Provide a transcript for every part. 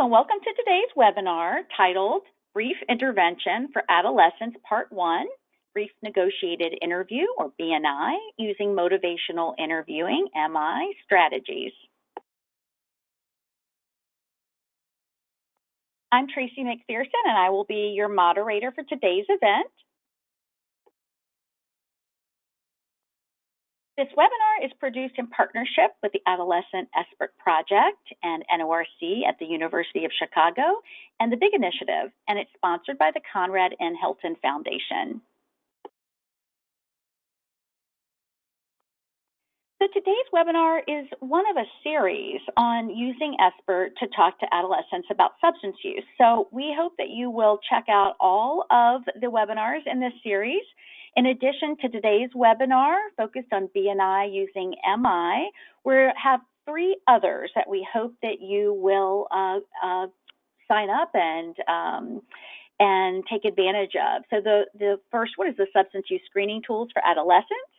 Hello and welcome to today's webinar titled Brief Intervention for Adolescents Part 1, Brief Negotiated Interview or BNI using Motivational Interviewing MI Strategies. I'm Tracy McPherson and I will be your moderator for today's event. This webinar is produced in partnership with the Adolescent SBIRT Project and NORC at the University of Chicago and the BIG Initiative, and it's sponsored by the Conrad N. Hilton Foundation. So today's webinar is one of a series on using SBIRT to talk to adolescents about substance use. So we hope that you will check out all of the webinars in this series. In addition to today's webinar focused on BNI using MI, we have 3 others that we hope that you will sign up and take advantage of. So the first one is the substance use screening tools for adolescents.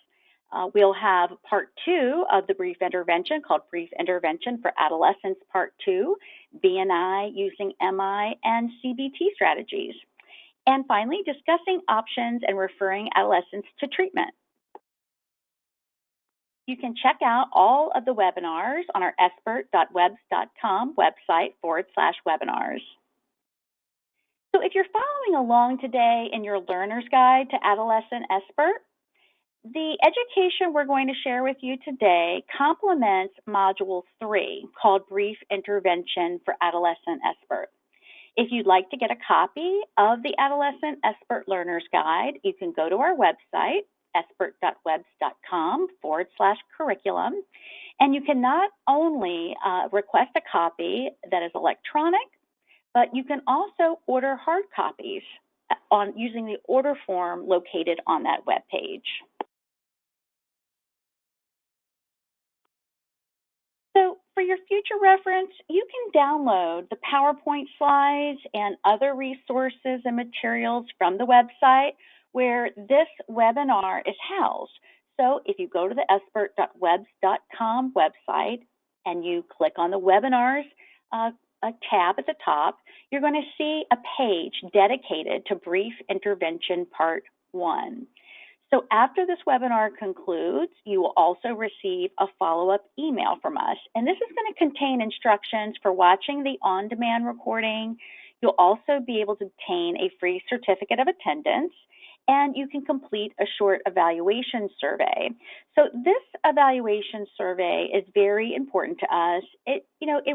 We'll have part 2 of the brief intervention called Brief Intervention for Adolescents Part 2, BNI using MI and CBT strategies. And finally, discussing options and referring adolescents to treatment. You can check out all of the webinars on our sbirt.webs.com website /webinars. So if you're following along today in your learner's guide to adolescent SBIRT, the education we're going to share with you today complements Module 3 called Brief Intervention for Adolescent SBIRT. If you'd like to get a copy of the Adolescent SBIRT Learner's Guide, you can go to our website, sbirt.webs.com /curriculum, and you can not only request a copy that is electronic, but you can also order hard copies using the order form located on that web page. So for your future reference, you can download the PowerPoint slides and other resources and materials from the website where this webinar is housed. So if you go to the sbirt.webs.com website and you click on the webinars tab at the top, you're going to see a page dedicated to Brief Intervention Part 1. So after this webinar concludes, you will also receive a follow-up email from us. And this is going to contain instructions for watching the on-demand recording. You'll also be able to obtain a free certificate of attendance, and you can complete a short evaluation survey. So this evaluation survey is very important to us. It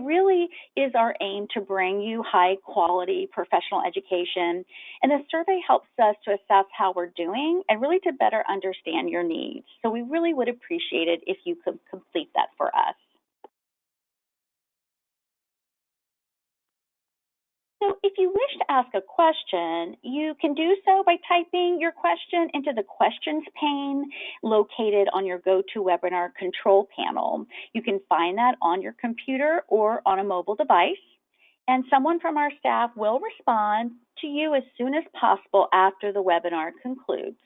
really is our aim to bring you high-quality professional education, and the survey helps us to assess how we're doing and really to better understand your needs. So we really would appreciate it if you could complete that for us. So if you wish to ask a question, you can do so by typing your question into the questions pane located on your GoToWebinar control panel. You can find that on your computer or on a mobile device, and someone from our staff will respond to you as soon as possible after the webinar concludes.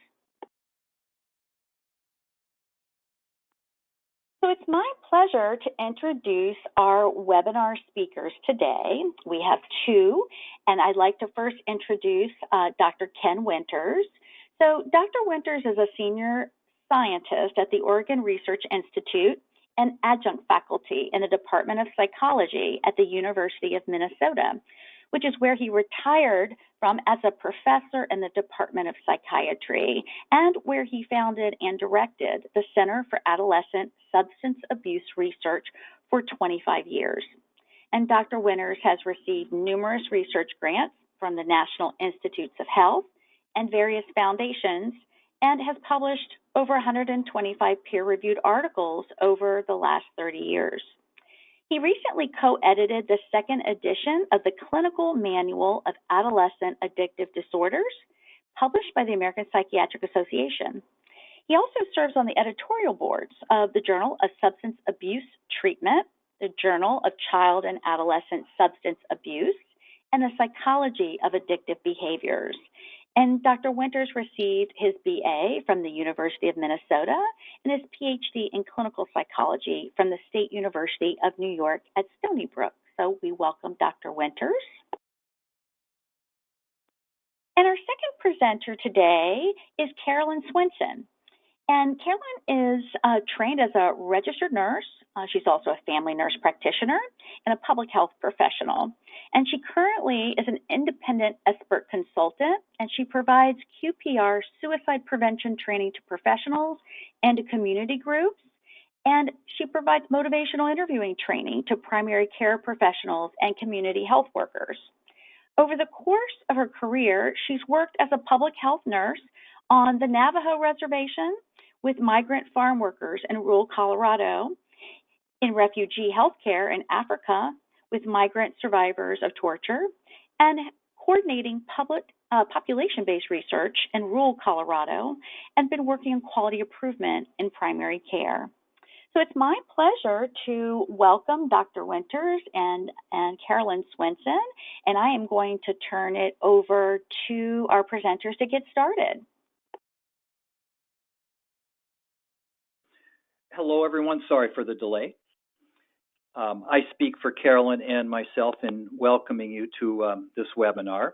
So it's my pleasure to introduce our webinar speakers today. We have 2, and I'd like to first introduce Dr. Ken Winters. So Dr. Winters is a senior scientist at the Oregon Research Institute and adjunct faculty in the Department of Psychology at the University of Minnesota, which is where he retired from as a professor in the Department of Psychiatry, and where he founded and directed the Center for Adolescent Substance Abuse Research for 25 years. And Dr. Winters has received numerous research grants from the National Institutes of Health and various foundations, and has published over 125 peer-reviewed articles over the last 30 years. He recently co-edited the 2nd edition of the Clinical Manual of Adolescent Addictive Disorders, published by the American Psychiatric Association. He also serves on the editorial boards of the Journal of Substance Abuse Treatment, the Journal of Child and Adolescent Substance Abuse, and the Psychology of Addictive Behaviors. And Dr. Winters received his BA from the University of Minnesota and his PhD in clinical psychology from the State University of New York at Stony Brook. So we welcome Dr. Winters. And our second presenter today is Carolyn Swenson. And Carolyn is trained as a registered nurse. She's also a family nurse practitioner and a public health professional. And she currently is an independent SBIRT consultant, and she provides QPR suicide prevention training to professionals and to community groups. And she provides motivational interviewing training to primary care professionals and community health workers. Over the course of her career, she's worked as a public health nurse on the Navajo Reservation with migrant farm workers in rural Colorado, in refugee healthcare in Africa with migrant survivors of torture, and coordinating population-based research in rural Colorado, and been working on quality improvement in primary care. So it's my pleasure to welcome Dr. Winters and Carolyn Swenson, and I am going to turn it over to our presenters to get started. Hello, everyone. Sorry for the delay. I speak for Carolyn and myself in welcoming you to this webinar,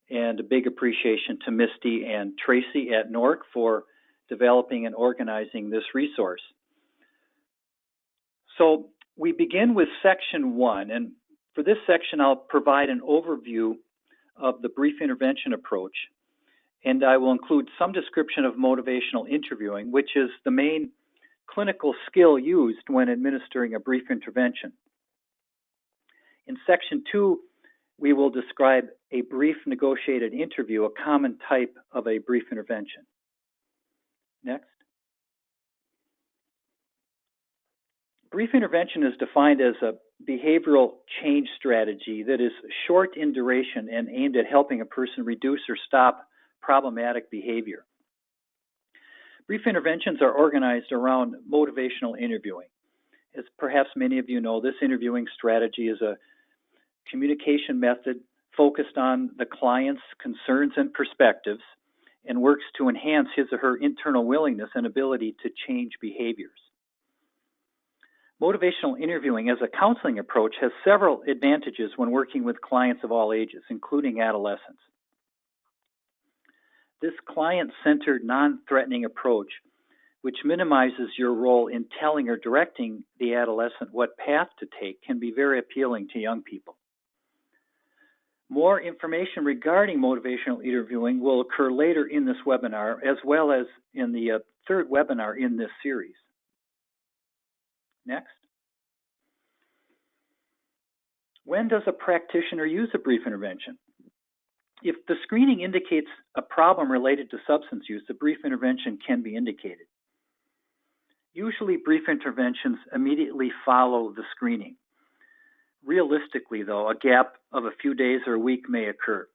and a big appreciation to Misty and Tracy at NORC for developing and organizing this resource. So we begin with section 1, and for this section I'll provide an overview of the brief intervention approach, and I will include some description of motivational interviewing, which is the main clinical skill used when administering a brief intervention. In section 2, we will describe a brief negotiated interview, a common type of a brief intervention. Next. Brief intervention is defined as a behavioral change strategy that is short in duration and aimed at helping a person reduce or stop problematic behavior. Brief interventions are organized around motivational interviewing. As perhaps many of you know, this interviewing strategy is a communication method focused on the client's concerns and perspectives and works to enhance his or her internal willingness and ability to change behaviors. Motivational interviewing as a counseling approach has several advantages when working with clients of all ages, including adolescents. This client-centered, non-threatening approach, which minimizes your role in telling or directing the adolescent what path to take, can be very appealing to young people. More information regarding motivational interviewing will occur later in this webinar, as well as in the third webinar in this series. Next. When does a practitioner use a brief intervention? If the screening indicates a problem related to substance use, a brief intervention can be indicated. Usually, brief interventions immediately follow the screening. Realistically, though, a gap of a few days or a week may occur.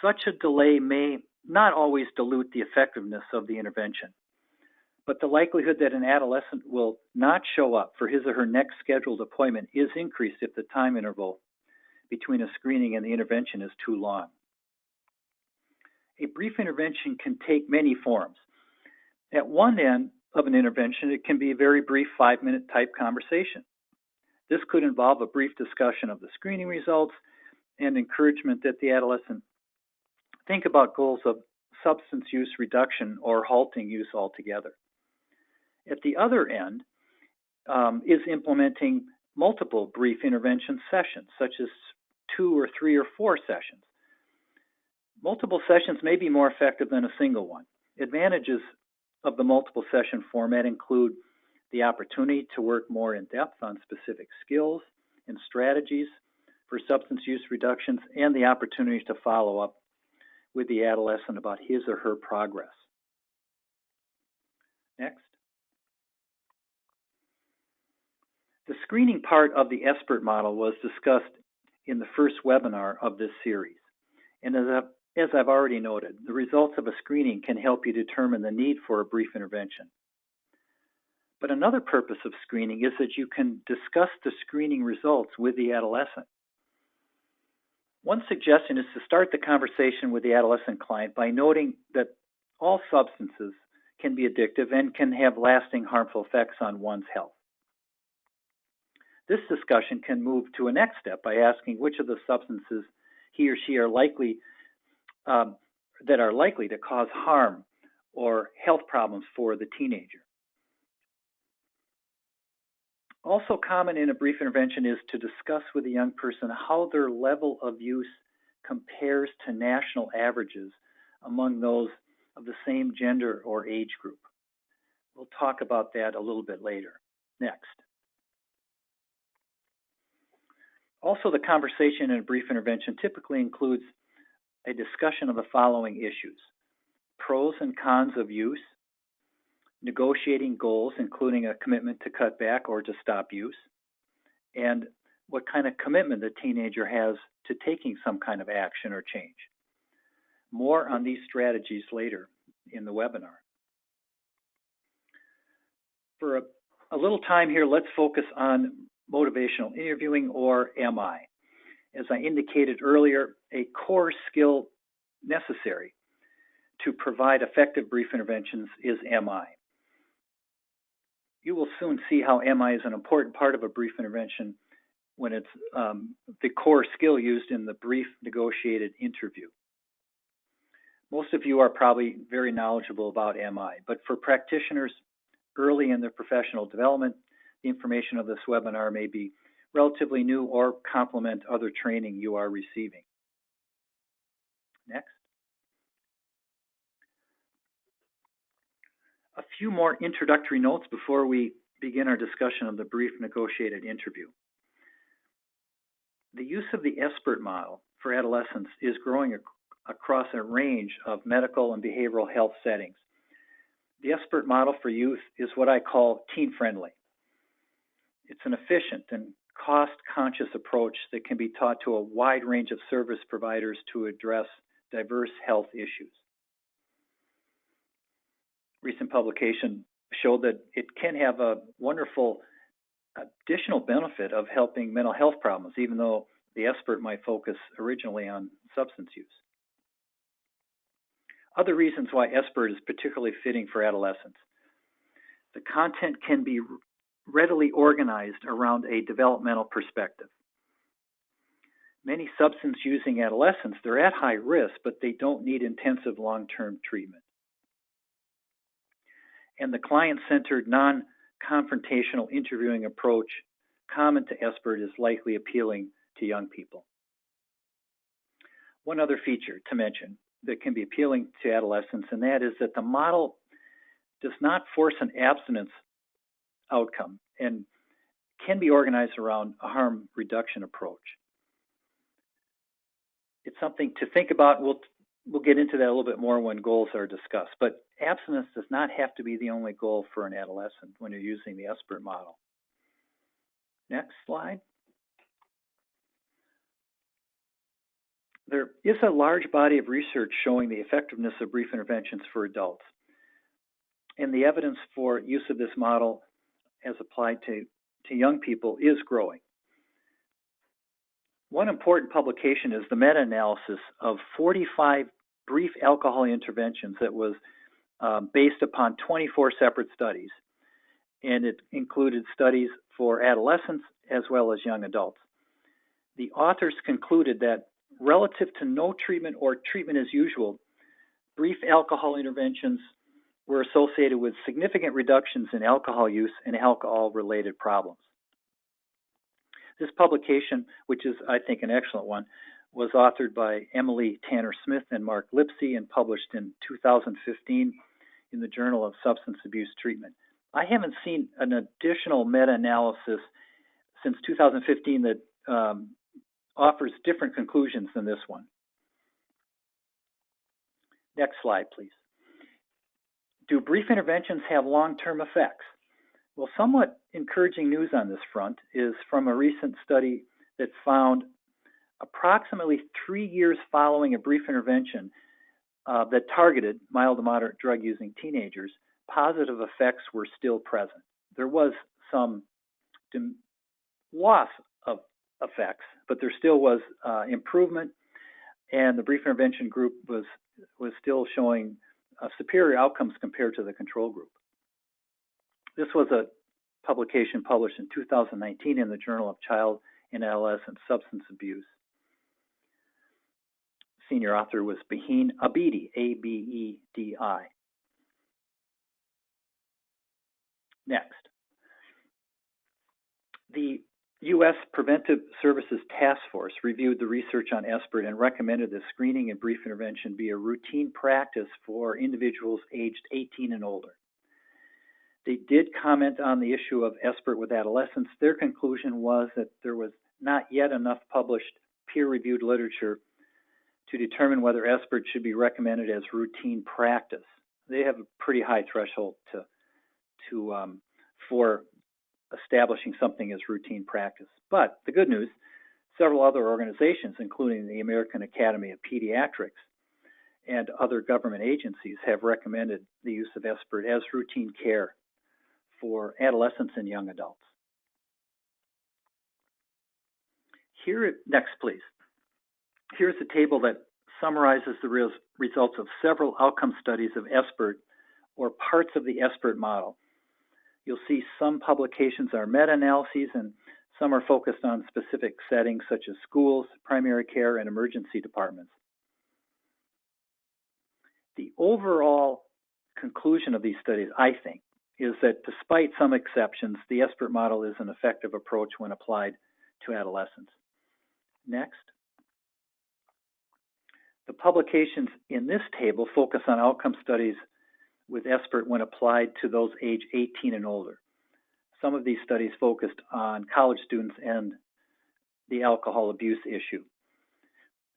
Such a delay may not always dilute the effectiveness of the intervention, but the likelihood that an adolescent will not show up for his or her next scheduled appointment is increased if the time interval between a screening and the intervention is too long. A brief intervention can take many forms. At one end of an intervention, it can be a very brief 5-minute type conversation. This could involve a brief discussion of the screening results and encouragement that the adolescent think about goals of substance use reduction or halting use altogether. At the other end is implementing multiple brief intervention sessions, such as 2 or 3 or 4 sessions. Multiple sessions may be more effective than a single one. Advantages of the multiple session format include the opportunity to work more in depth on specific skills and strategies for substance use reductions, and the opportunity to follow up with the adolescent about his or her progress. Next. The screening part of the SBIRT model was discussed in the first webinar of this series. And as I've already noted, the results of a screening can help you determine the need for a brief intervention. But another purpose of screening is that you can discuss the screening results with the adolescent. One suggestion is to start the conversation with the adolescent client by noting that all substances can be addictive and can have lasting harmful effects on one's health. This discussion can move to a next step by asking which of the substances he or she are likely to cause harm or health problems for the teenager. Also common in a brief intervention is to discuss with the young person how their level of use compares to national averages among those of the same gender or age group. We'll talk about that a little bit later. Next. Also, the conversation in a brief intervention typically includes a discussion of the following issues: pros and cons of use, negotiating goals, including a commitment to cut back or to stop use, and what kind of commitment the teenager has to taking some kind of action or change. More on these strategies later in the webinar. For a little time here, let's focus on motivational interviewing, or MI. As I indicated earlier, a core skill necessary to provide effective brief interventions is MI. You will soon see how MI is an important part of a brief intervention when it's the core skill used in the brief negotiated interview. Most of you are probably very knowledgeable about MI, but for practitioners early in their professional development, the information of this webinar may be relatively new or complement other training you are receiving. Next. A few more introductory notes before we begin our discussion of the brief negotiated interview. The use of the SBIRT model for adolescents is growing across a range of medical and behavioral health settings. The SBIRT model for youth is what I call teen-friendly. It's an efficient and cost-conscious approach that can be taught to a wide range of service providers to address diverse health issues. Recent publication showed that it can have a wonderful additional benefit of helping mental health problems, even though the SBIRT might focus originally on substance use. Other reasons why SBIRT is particularly fitting for adolescents. The content can be readily organized around a developmental perspective. Many substance-using adolescents, they're at high risk, but they don't need intensive long-term treatment. And the client-centered, non-confrontational interviewing approach common to SBIRT is likely appealing to young people. One other feature to mention that can be appealing to adolescents, and that is that the model does not force an abstinence outcome and can be organized around a harm reduction approach. It's something to think about. We'll get into that a little bit more when goals are discussed, but abstinence does not have to be the only goal for an adolescent when you're using the SBIRT model. Next slide. There is a large body of research showing the effectiveness of brief interventions for adults, and the evidence for use of this model as applied to young people is growing. One important publication is the meta-analysis of 45 brief alcohol interventions that was based upon 24 separate studies, and it included studies for adolescents as well as young adults. The authors concluded that relative to no treatment or treatment as usual, brief alcohol interventions were associated with significant reductions in alcohol use and alcohol-related problems. This publication, which is, I think, an excellent one, was authored by Emily Tanner-Smith and Mark Lipsey and published in 2015 in the Journal of Substance Abuse Treatment. I haven't seen an additional meta-analysis since 2015 that offers different conclusions than this one. Next slide, please. Do brief interventions have long-term effects? Well, somewhat encouraging news on this front is from a recent study that found approximately 3 years following a brief intervention that targeted mild to moderate drug-using teenagers, positive effects were still present. There was some loss of effects, but there still was improvement, and the brief intervention group was still showing superior outcomes compared to the control group. This was a publication published in 2019 in the Journal of Child and Adolescent Substance Abuse. Senior author was Baheen Abedi, A-B-E-D-I. Next. The U.S. Preventive Services Task Force reviewed the research on SBIRT and recommended that screening and brief intervention be a routine practice for individuals aged 18 and older. They did comment on the issue of SBIRT with adolescents. Their conclusion was that there was not yet enough published peer-reviewed literature to determine whether SBIRT should be recommended as routine practice. They have a pretty high threshold for establishing something as routine practice. But the good news, several other organizations, including the American Academy of Pediatrics and other government agencies, have recommended the use of SBIRT as routine care for adolescents and young adults. Here, next please. Here's a table that summarizes the results of several outcome studies of SBIRT or parts of the SBIRT model. You'll see some publications are meta-analyses and some are focused on specific settings such as schools, primary care, and emergency departments. The overall conclusion of these studies, I think, is that despite some exceptions, the SBIRT model is an effective approach when applied to adolescents. Next. The publications in this table focus on outcome studies with SBIRT when applied to those age 18 and older. Some of these studies focused on college students and the alcohol abuse issue.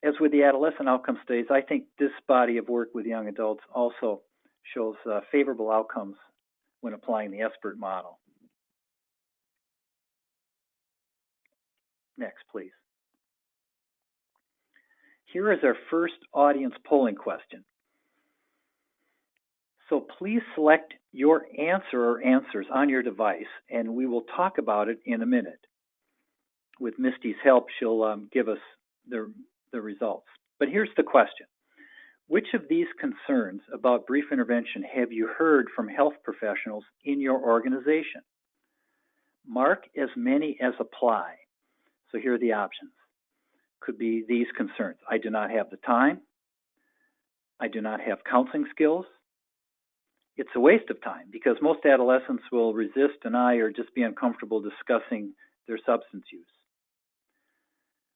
As with the adolescent outcome studies, I think this body of work with young adults also shows favorable outcomes when applying the SBIRT model. Next, please. Here is our first audience polling question. So please select your answer or answers on your device, and we will talk about it in a minute. With Misty's help, she'll give us the results. But here's the question. Which of these concerns about brief intervention have you heard from health professionals in your organization? Mark as many as apply. So here are the options. Could be these concerns. I do not have the time. I do not have counseling skills. It's a waste of time because most adolescents will resist, deny, or just be uncomfortable discussing their substance use.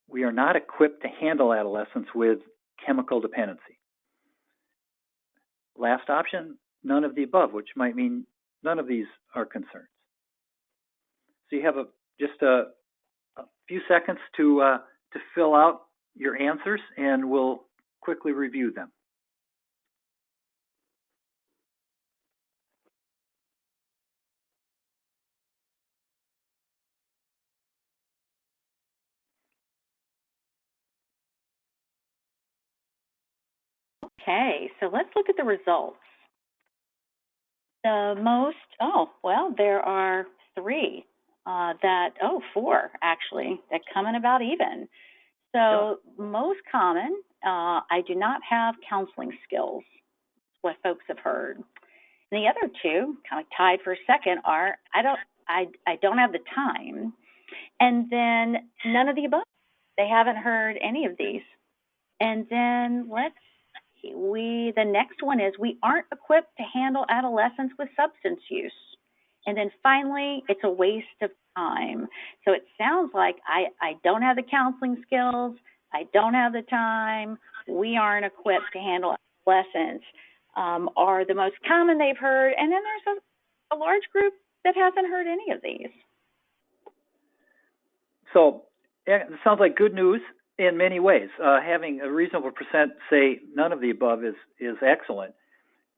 We are not equipped to handle adolescents with chemical dependency. Last option, none of the above, which might mean none of these are concerns. So you have just a few seconds to fill out your answers, and we'll quickly review them. Okay, so let's look at the results. The most, there are four actually, that come in about even. So most common, I do not have counseling skills, what folks have heard. And the other two, kind of tied for a second, are I don't have the time. And then none of the above. They haven't heard any of these. And then the next one is we aren't equipped to handle adolescents with substance use. And then finally, it's a waste of time. So it sounds like I don't have the counseling skills, I don't have the time, we aren't equipped to handle adolescents are the most common they've heard. And then there's a large group that hasn't heard any of these. So it sounds like good news in many ways. Having a reasonable percent say none of the above is excellent.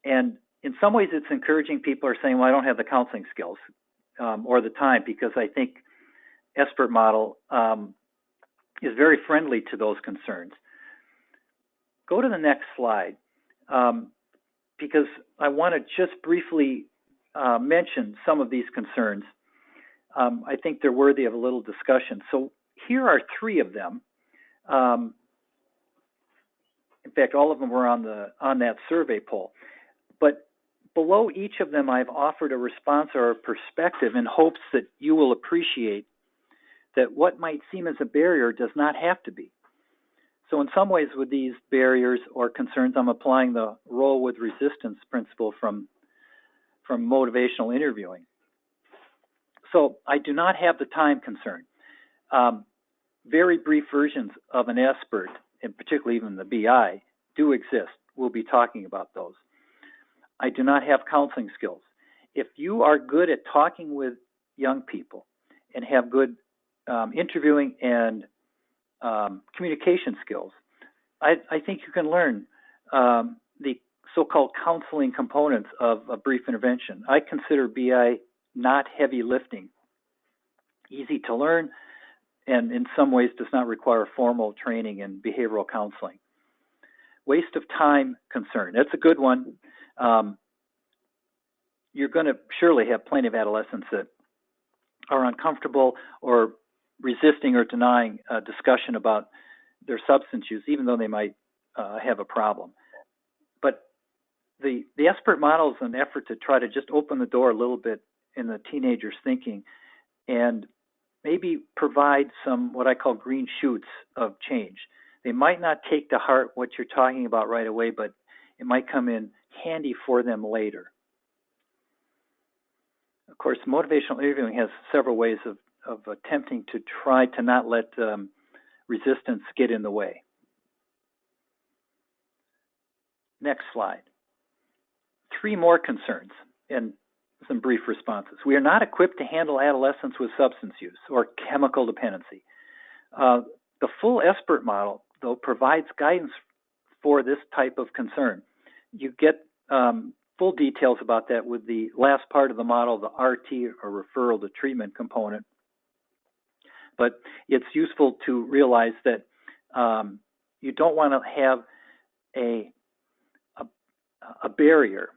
And in some ways, it's encouraging. People are saying, well, I don't have the counseling skills or the time, because I think SBIRT model is very friendly to those concerns. Go to the next slide, because I want to just briefly mention some of these concerns. I think they're worthy of a little discussion. So here are 3 of them. In fact, all of them were on that survey poll. But below each of them, I've offered a response or a perspective in hopes that you will appreciate that what might seem as a barrier does not have to be. So in some ways with these barriers or concerns, I'm applying the role with resistance principle from motivational interviewing. So I do not have the time concern. Very brief versions of an SBIRT, and particularly even the BI, do exist. We'll be talking about those. I do not have counseling skills. If you are good at talking with young people and have good interviewing and communication skills, I think you can learn the so-called counseling components of a brief intervention. I consider BI not heavy lifting, easy to learn, and in some ways does not require formal training in behavioral counseling. Waste of time concern. That's a good one. You're going to surely have plenty of adolescents that are uncomfortable or resisting or denying a discussion about their substance use, even though they might have a problem. But the SBIRT model is an effort to try to just open the door a little bit in the teenager's thinking and maybe provide some what I call green shoots of change. They might not take to heart what you're talking about right away, but it might come in handy for them later. Of course, motivational interviewing has several ways of attempting to try to not let resistance get in the way. Next slide. 3 more concerns and some brief responses. We are not equipped to handle adolescents with substance use or chemical dependency. The full SBIRT model, though, provides guidance for this type of concern. You get full details about that with the last part of the model, the RT, or referral to treatment component. But it's useful to realize that you don't want to have a barrier.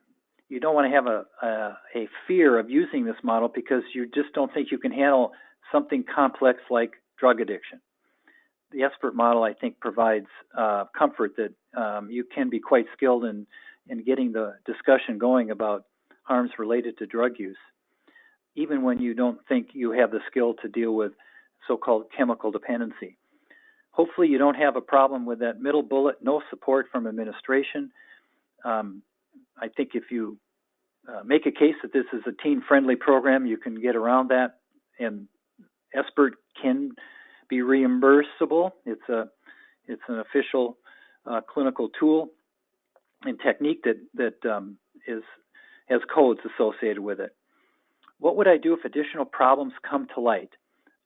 You don't want to have a fear of using this model because you just don't think you can handle something complex like drug addiction. The SBIRT model, I think, provides comfort that you can be quite skilled in getting the discussion going about harms related to drug use, even when you don't think you have the skill to deal with so-called chemical dependency. Hopefully you don't have a problem with that middle bullet, no support from administration. I think if you make a case that this is a teen-friendly program, you can get around that, and SBIRT can be reimbursable. It's an official clinical tool and technique that has codes associated with it. What would I do if additional problems come to light?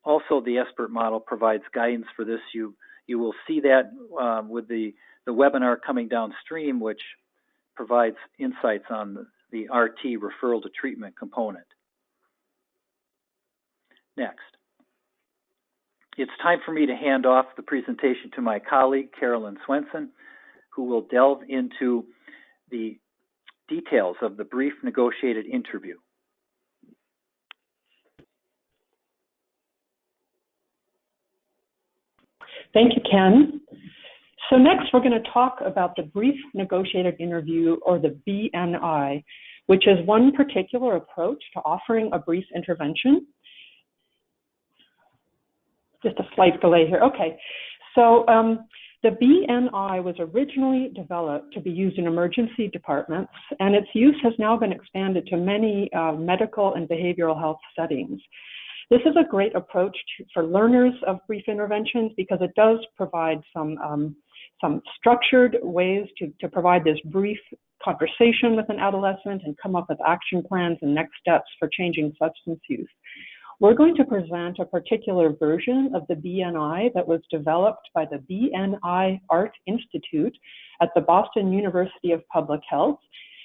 Also, the SBIRT model provides guidance for this. You will see that with the webinar coming downstream, which provides insights on the RT, referral to treatment component. Next. It's time for me to hand off the presentation to my colleague, Carolyn Swenson, who will delve into the details of the brief negotiated interview. Thank you, Ken. So next, we're going to talk about the brief negotiated interview, or the BNI, which is one particular approach to offering a brief intervention. Just a slight delay here. Okay, so the BNI was originally developed to be used in emergency departments, and its use has now been expanded to many medical and behavioral health settings. This is a great approach for learners of brief interventions because it does provide some structured ways to provide this brief conversation with an adolescent and come up with action plans and next steps for changing substance use. We're going to present a particular version of the BNI that was developed by the BNI Art Institute at the Boston University of Public Health.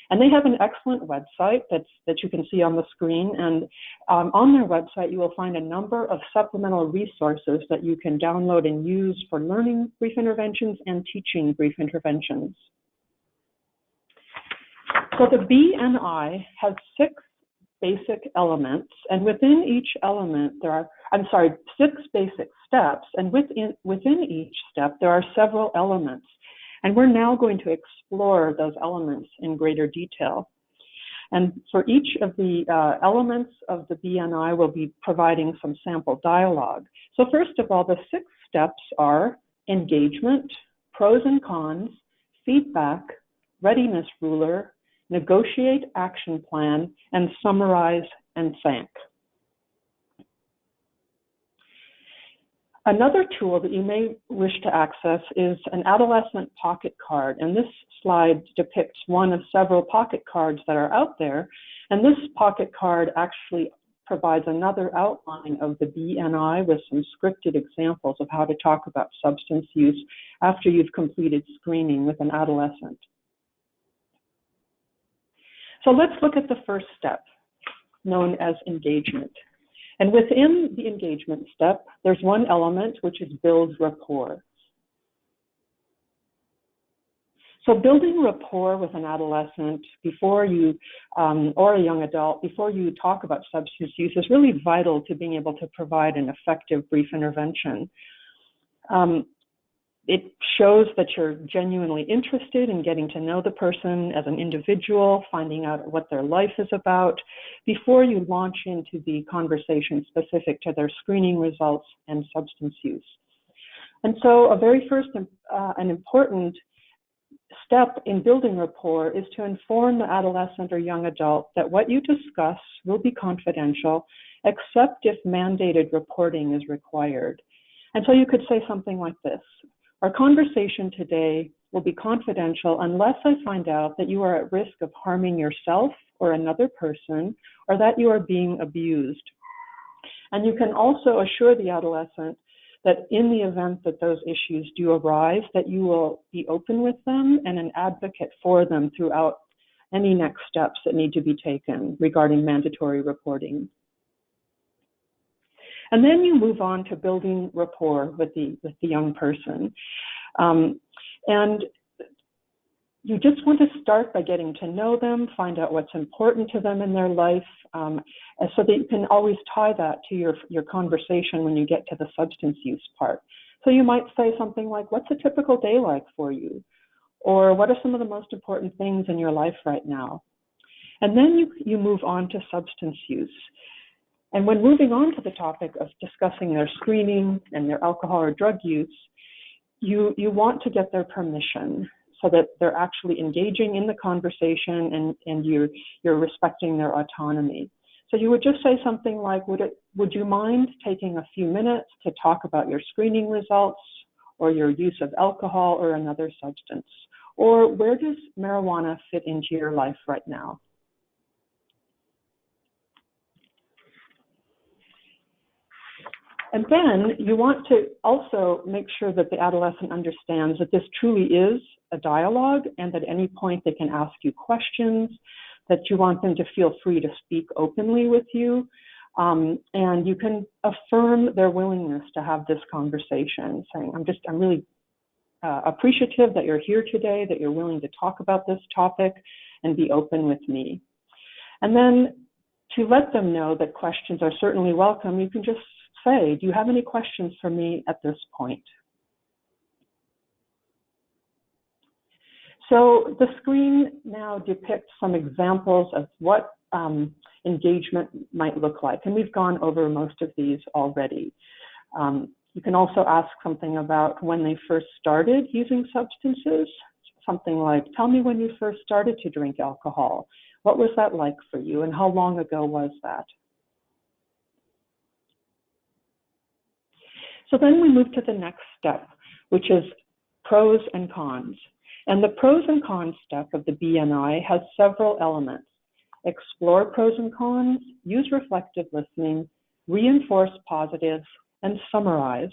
And they have an excellent website that you can see on the screen. And on their website, you will find a number of supplemental resources that you can download and use for learning brief interventions and teaching brief interventions. So the BNI has 6 basic elements, and within each element there are, 6 basic steps, and within each step there are several elements. And we're now going to explore those elements in greater detail. And for each of the elements of the BNI, we'll be providing some sample dialogue. So first of all, the 6 steps are engagement, pros and cons, feedback, readiness ruler, negotiate action plan, and summarize and thank. Another tool that you may wish to access is an adolescent pocket card. And this slide depicts one of several pocket cards that are out there. And this pocket card actually provides another outline of the BNI with some scripted examples of how to talk about substance use after you've completed screening with an adolescent. So let's look at the first step, known as engagement. And within the engagement step, there's one element which is build rapport. So building rapport with an adolescent before you, or a young adult, before you talk about substance use is really vital to being able to provide an effective brief intervention. It shows that you're genuinely interested in getting to know the person as an individual, finding out what their life is about, before you launch into the conversation specific to their screening results and substance use. And so a very first and important step in building rapport is to inform the adolescent or young adult that what you discuss will be confidential, except if mandated reporting is required. And so you could say something like this: our conversation today will be confidential unless I find out that you are at risk of harming yourself or another person, or that you are being abused. And you can also assure the adolescent that in the event that those issues do arise, that you will be open with them and an advocate for them throughout any next steps that need to be taken regarding mandatory reporting. And then you move on to building rapport with the young person. And you just want to start by getting to know them, find out what's important to them in their life, so that you can always tie that to your conversation when you get to the substance use part. So you might say something like, what's a typical day like for you? Or what are some of the most important things in your life right now? And then you move on to substance use. And when moving on to the topic of discussing their screening and their alcohol or drug use, you want to get their permission so that they're actually engaging in the conversation and you're respecting their autonomy. So you would just say something like, would you mind taking a few minutes to talk about your screening results or your use of alcohol or another substance? Or where does marijuana fit into your life right now? And then you want to also make sure that the adolescent understands that this truly is a dialogue and that at any point they can ask you questions, that you want them to feel free to speak openly with you. And you can affirm their willingness to have this conversation, saying, I'm really appreciative that you're here today, that you're willing to talk about this topic and be open with me. And then to let them know that questions are certainly welcome, you can just say, do you have any questions for me at this point? So the screen now depicts some examples of what engagement might look like. And we've gone over most of these already. You can also ask something about when they first started using substances. Something like, tell me when you first started to drink alcohol. What was that like for you and how long ago was that? So then we move to the next step, which is pros and cons. And the pros and cons step of the BNI has several elements: explore pros and cons, use reflective listening, reinforce positives, and summarize.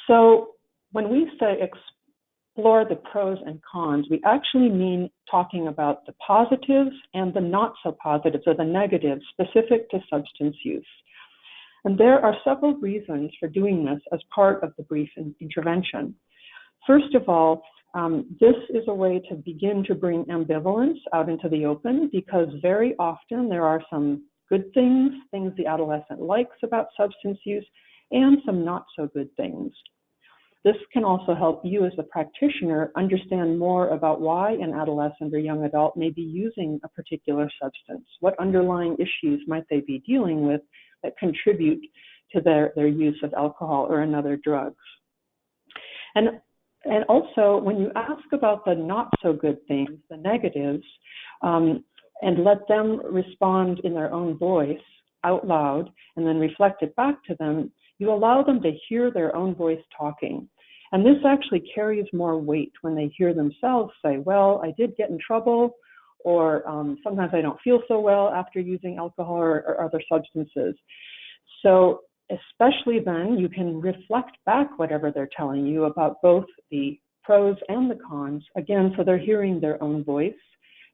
So when we say explore the pros and cons, we actually mean talking about the positives and the not so positives, or the negatives specific to substance use. And there are several reasons for doing this as part of the brief intervention. First of all, This is a way to begin to bring ambivalence out into the open, because very often there are some good things the adolescent likes about substance use, and some not so good things. This can also help you as a practitioner understand more about why an adolescent or young adult may be using a particular substance. What underlying issues might they be dealing with that contribute to their use of alcohol or another drugs? And also, when you ask about the not so good things, the negatives, and let them respond in their own voice out loud and then reflect it back to them, you allow them to hear their own voice talking. And this actually carries more weight when they hear themselves say, well, I did get in trouble, or sometimes I don't feel so well after using alcohol or other substances. So especially then, you can reflect back whatever they're telling you about both the pros and the cons, again, so they're hearing their own voice,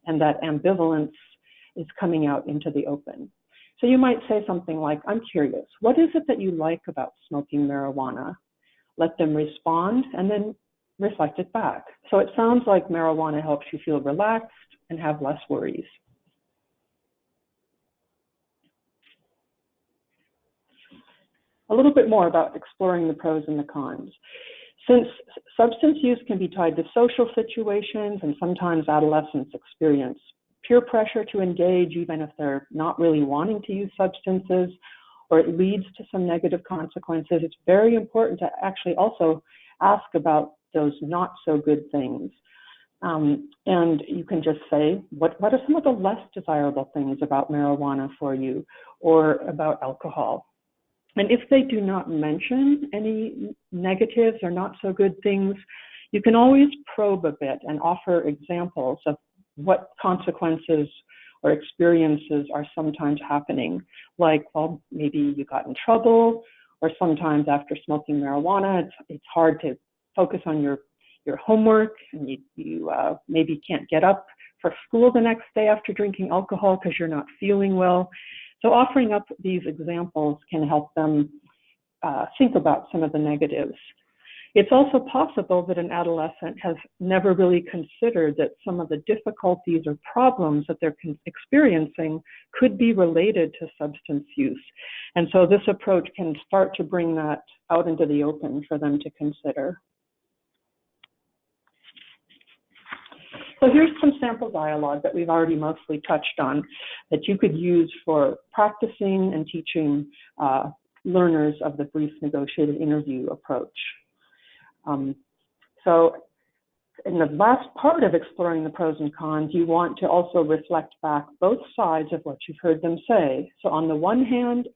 and that ambivalence is coming out into the open. So you might say something like, I'm curious, what is it that you like about smoking marijuana? Let them respond and then reflect it back. So it sounds like marijuana helps you feel relaxed and have less worries. A little bit more about exploring the pros and the cons. Since substance use can be tied to social situations, and sometimes adolescents experience peer pressure to engage even if they're not really wanting to use substances, or it leads to some negative consequences, it's very important to actually also ask about those not so good things. And you can just say, what are some of the less desirable things about marijuana for you, or about alcohol? And if they do not mention any negatives or not so good things, you can always probe a bit and offer examples of what consequences or experiences are sometimes happening. Like, well, maybe you got in trouble, or sometimes after smoking marijuana, it's hard to focus on your homework, and you maybe can't get up for school the next day after drinking alcohol because you're not feeling well. So offering up these examples can help them think about some of the negatives. It's also possible that an adolescent has never really considered that some of the difficulties or problems that they're experiencing could be related to substance use. And so this approach can start to bring that out into the open for them to consider. So here's some sample dialogue that we've already mostly touched on that you could use for practicing and teaching learners of the brief negotiated interview approach. So in the last part of exploring the pros and cons, you want to also reflect back both sides of what you've heard them say. So on the one hand,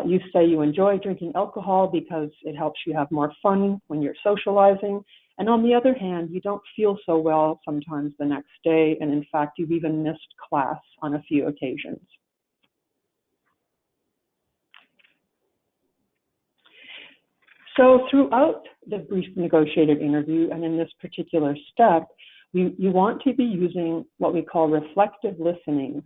you say you enjoy drinking alcohol because it helps you have more fun when you're socializing. And on the other hand, you don't feel so well sometimes the next day. And in fact, you've even missed class on a few occasions. So throughout the brief negotiated interview, and in this particular step, you want to be using what we call reflective listening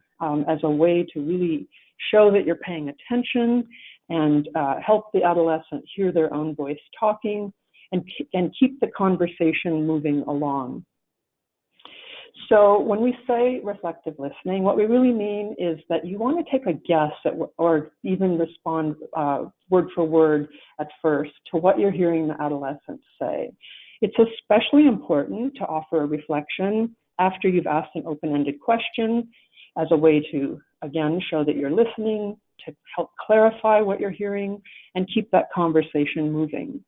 as a way to really show that you're paying attention and help the adolescent hear their own voice talking and keep the conversation moving along. So when we say reflective listening, what we really mean is that you want to take a guess at, or even respond word for word at first to what you're hearing the adolescent say. It's especially important to offer a reflection after you've asked an open-ended question as a way to, again, show that you're listening, to help clarify what you're hearing, and keep that conversation moving.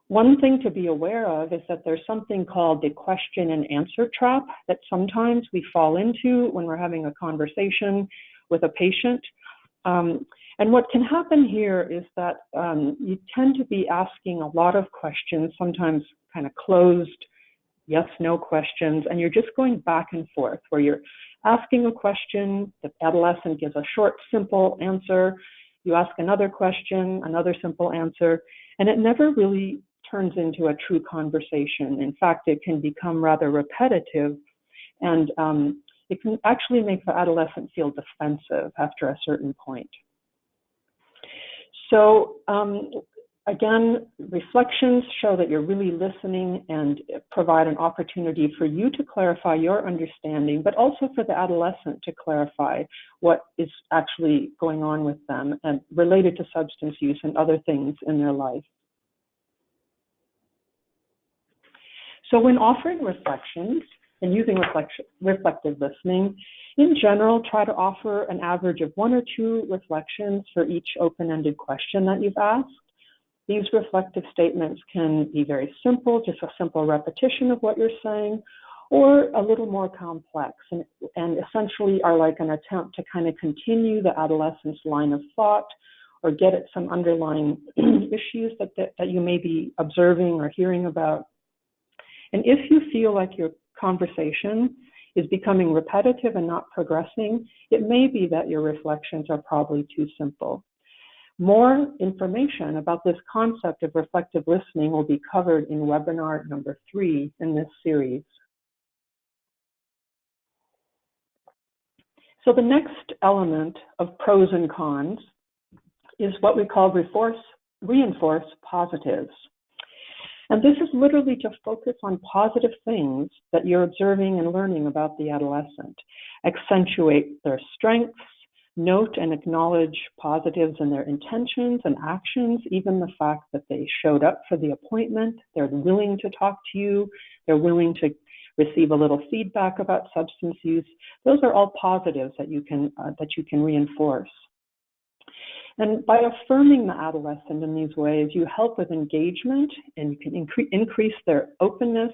One thing to be aware of is that there's something called the question and answer trap that sometimes we fall into when we're having a conversation with a patient. And what can happen here is that you tend to be asking a lot of questions, sometimes kind of closed yes/no questions, and you're just going back and forth where you're asking a question, the adolescent gives a short, simple answer, you ask another question, another simple answer, and it never really turns into a true conversation. In fact, it can become rather repetitive, and it can actually make the adolescent feel defensive after a certain point. So Again, reflections show that you're really listening and provide an opportunity for you to clarify your understanding, but also for the adolescent to clarify what is actually going on with them and related to substance use and other things in their life. So when offering reflections and using reflective listening, in general, try to offer an average of 1 or 2 reflections for each open-ended question that you've asked. These reflective statements can be very simple, just a simple repetition of what you're saying, or a little more complex, and essentially are like an attempt to kind of continue the adolescent's line of thought or get at some underlying issues that you may be observing or hearing about. And if you feel like your conversation is becoming repetitive and not progressing, it may be that your reflections are probably too simple. More information about this concept of reflective listening will be covered in webinar number 3 in this series. So the next element of pros and cons is what we call reinforce positives. And this is literally to focus on positive things that you're observing and learning about the adolescent. Accentuate their strengths, note and acknowledge positives in their intentions and actions, even the fact that they showed up for the appointment, they're willing to talk to you, they're willing to receive a little feedback about substance use. Those are all positives that you can reinforce. And by affirming the adolescent in these ways, you help with engagement and you can increase their openness.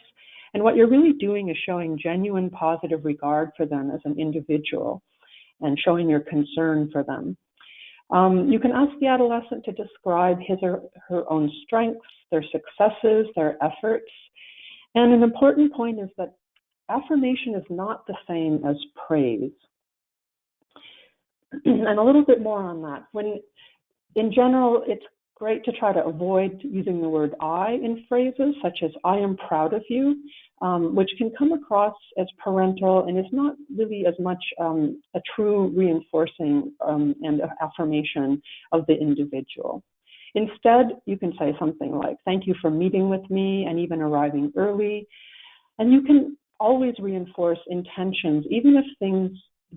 And what you're really doing is showing genuine positive regard for them as an individual and showing your concern for them. You can ask the adolescent to describe his or her own strengths, their successes, their efforts. And an important point is that affirmation is not the same as praise. And a little bit more on that. In general, it's great to try to avoid using the word I in phrases such as I am proud of you, which can come across as parental and is not really as much a true reinforcing and affirmation of the individual. Instead, you can say something like, thank you for meeting with me and even arriving early. And you can always reinforce intentions, even if things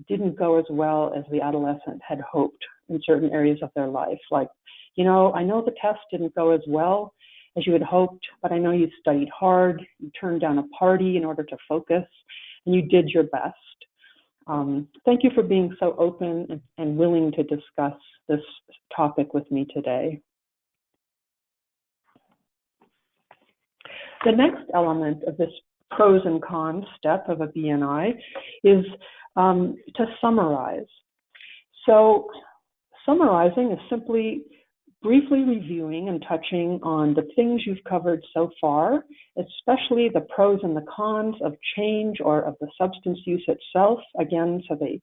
didn't go as well as the adolescent had hoped in certain areas of their life. Like, you know, I know the test didn't go as well as you had hoped, but I know you studied hard, you turned down a party in order to focus, and you did your best. Thank you for being so open and willing to discuss this topic with me today. The next element of this pros and cons step of a BNI is to summarize. So summarizing is simply briefly reviewing and touching on the things you've covered so far, especially the pros and the cons of change or of the substance use itself, again, so they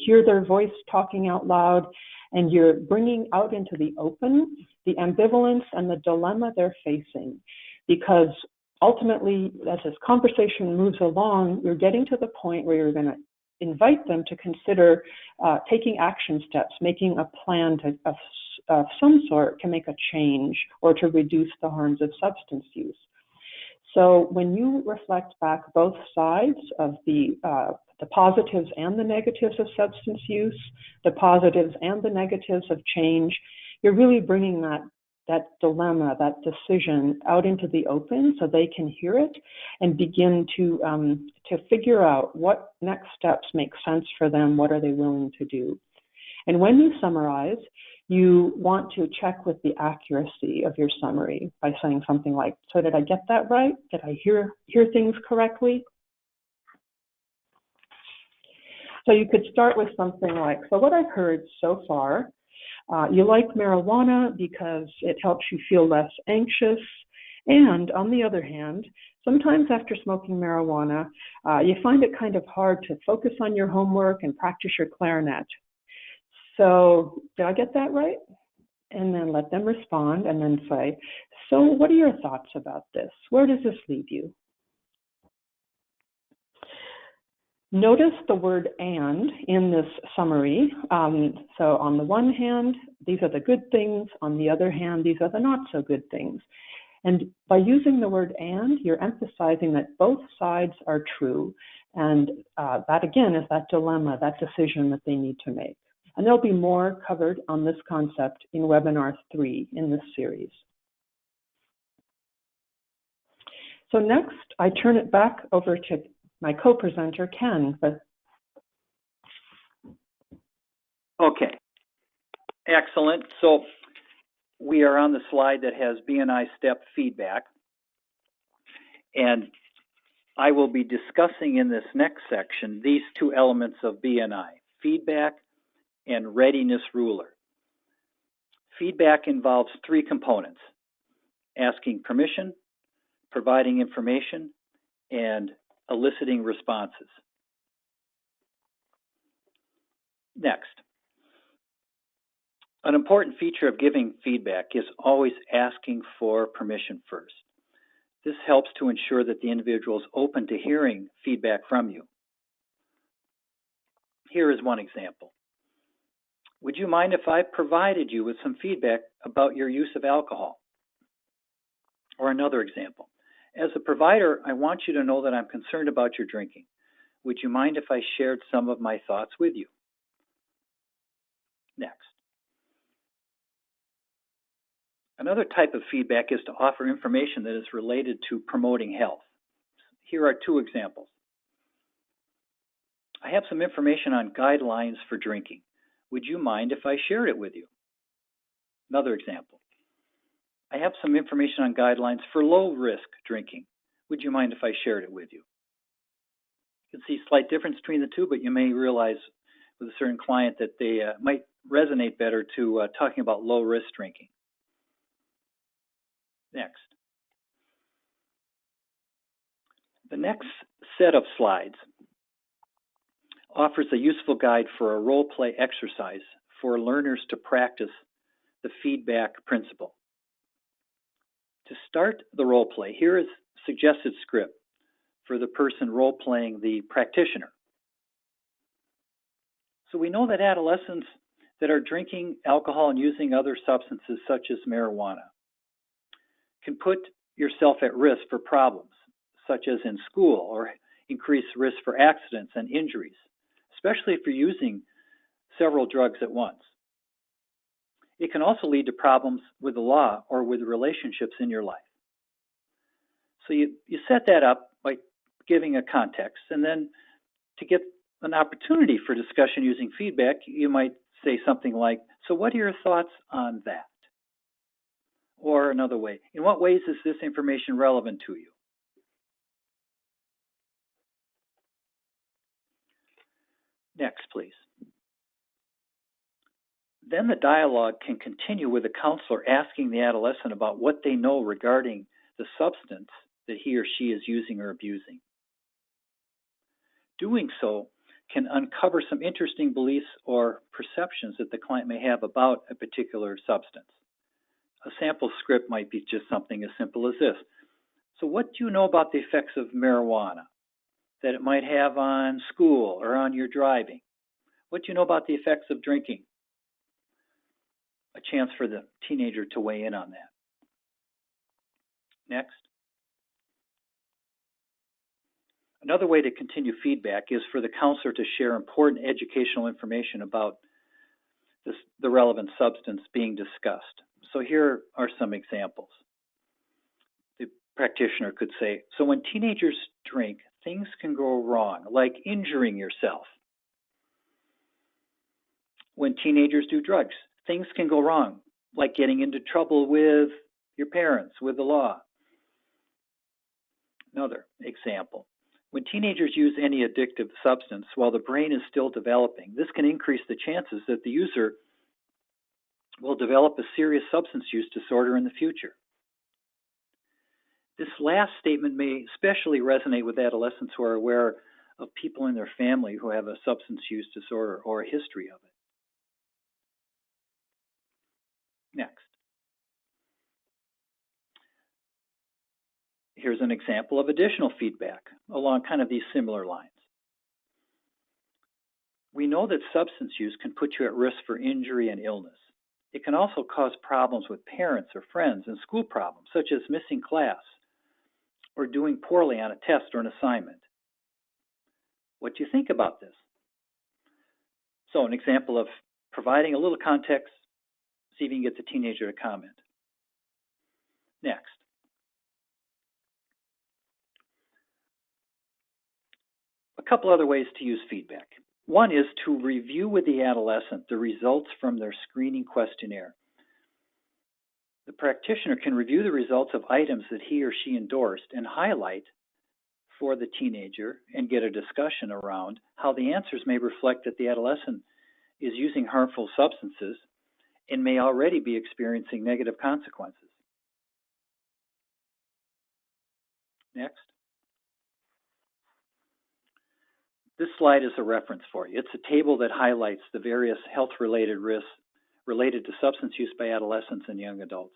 hear their voice talking out loud, and you're bringing out into the open the ambivalence and the dilemma they're facing. Because ultimately, as this conversation moves along, you're getting to the point where you're going to invite them to consider taking action steps, making a plan of some sort to make a change or to reduce the harms of substance use. So when you reflect back both sides of the positives and the negatives of substance use, the positives and the negatives of change, you're really bringing that dilemma, that decision out into the open so they can hear it and begin to figure out what next steps make sense for them, what are they willing to do. And when you summarize, you want to check with the accuracy of your summary by saying something like, so did I get that right? Did I hear things correctly? So you could start with something like, so what I've heard so far, you like marijuana because it helps you feel less anxious. And on the other hand, sometimes after smoking marijuana, you find it kind of hard to focus on your homework and practice your clarinet. So did I get that right? And then let them respond and then say, so what are your thoughts about this? Where does this leave you? Notice the word "and" in this summary. So on the one hand, these are the good things. On the other hand, these are the not so good things. And by using the word "and," you're emphasizing that both sides are true. And that, again, is that dilemma, that decision that they need to make. And there'll be more covered on this concept in webinar 3 in this series. So next, I turn it back over to my co-presenter, Ken. Okay, excellent. So we are on the slide that has BNI step feedback. And I will be discussing in this next section these two elements of BNI, feedback and readiness ruler. Feedback involves three components: asking permission, providing information, and eliciting responses. Next, an important feature of giving feedback is always asking for permission first. This helps to ensure that the individual is open to hearing feedback from you. Here is one example. Would you mind if I provided you with some feedback about your use of alcohol? Or another example. As a provider, I want you to know that I'm concerned about your drinking. Would you mind if I shared some of my thoughts with you? Next. Another type of feedback is to offer information that is related to promoting health. Here are two examples. I have some information on guidelines for drinking. Would you mind if I shared it with you? Another example. I have some information on guidelines for low-risk drinking. Would you mind if I shared it with you? You can see a slight difference between the two, but you may realize with a certain client that they might resonate better to talking about low-risk drinking. Next. The next set of slides offers a useful guide for a role play exercise for learners to practice the feedback principle. To start the role play, here is suggested script for the person role playing the practitioner. So we know that adolescents that are drinking alcohol and using other substances such as marijuana can put yourself at risk for problems such as in school or increased risk for accidents and injuries, especially if you're using several drugs at once. It can also lead to problems with the law or with relationships in your life. So you set that up by giving a context, and then to get an opportunity for discussion using feedback, you might say something like, so what are your thoughts on that? Or another way, in what ways is this information relevant to you? Next, please. Then the dialogue can continue with the counselor asking the adolescent about what they know regarding the substance that he or she is using or abusing. Doing so can uncover some interesting beliefs or perceptions that the client may have about a particular substance. A sample script might be just something as simple as this. So what do you know about the effects of marijuana that it might have on school or on your driving? What do you know about the effects of drinking? A chance for the teenager to weigh in on that. Next. Another way to continue feedback is for the counselor to share important educational information about the relevant substance being discussed. So here are some examples. The practitioner could say, so when teenagers drink, things can go wrong, like injuring yourself. When teenagers do drugs, things can go wrong, like getting into trouble with your parents, with the law. Another example. When teenagers use any addictive substance while the brain is still developing, this can increase the chances that the user will develop a serious substance use disorder in the future. This last statement may especially resonate with adolescents who are aware of people in their family who have a substance use disorder or a history of it. Next. Here's an example of additional feedback along kind of these similar lines. We know that substance use can put you at risk for injury and illness. It can also cause problems with parents or friends and school problems, such as missing class or doing poorly on a test or an assignment. What do you think about this? So an example of providing a little context, see if you can get the teenager to comment. Next. A couple other ways to use feedback. One is to review with the adolescent the results from their screening questionnaire. The practitioner can review the results of items that he or she endorsed and highlight for the teenager and get a discussion around how the answers may reflect that the adolescent is using harmful substances and may already be experiencing negative consequences. Next. This slide is a reference for you. It's a table that highlights the various health-related risks related to substance use by adolescents and young adults.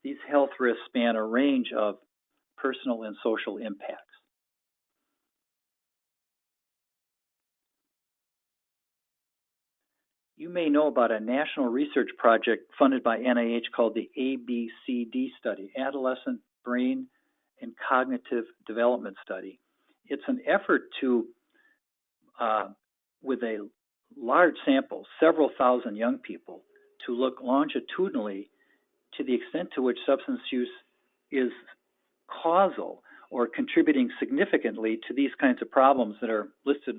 These health risks span a range of personal and social impacts. You may know about a national research project funded by NIH called the ABCD study, Adolescent Brain and Cognitive Development Study. It's an effort to, with a large sample, several thousand young people, to look longitudinally to the extent to which substance use is causal or contributing significantly to these kinds of problems that are listed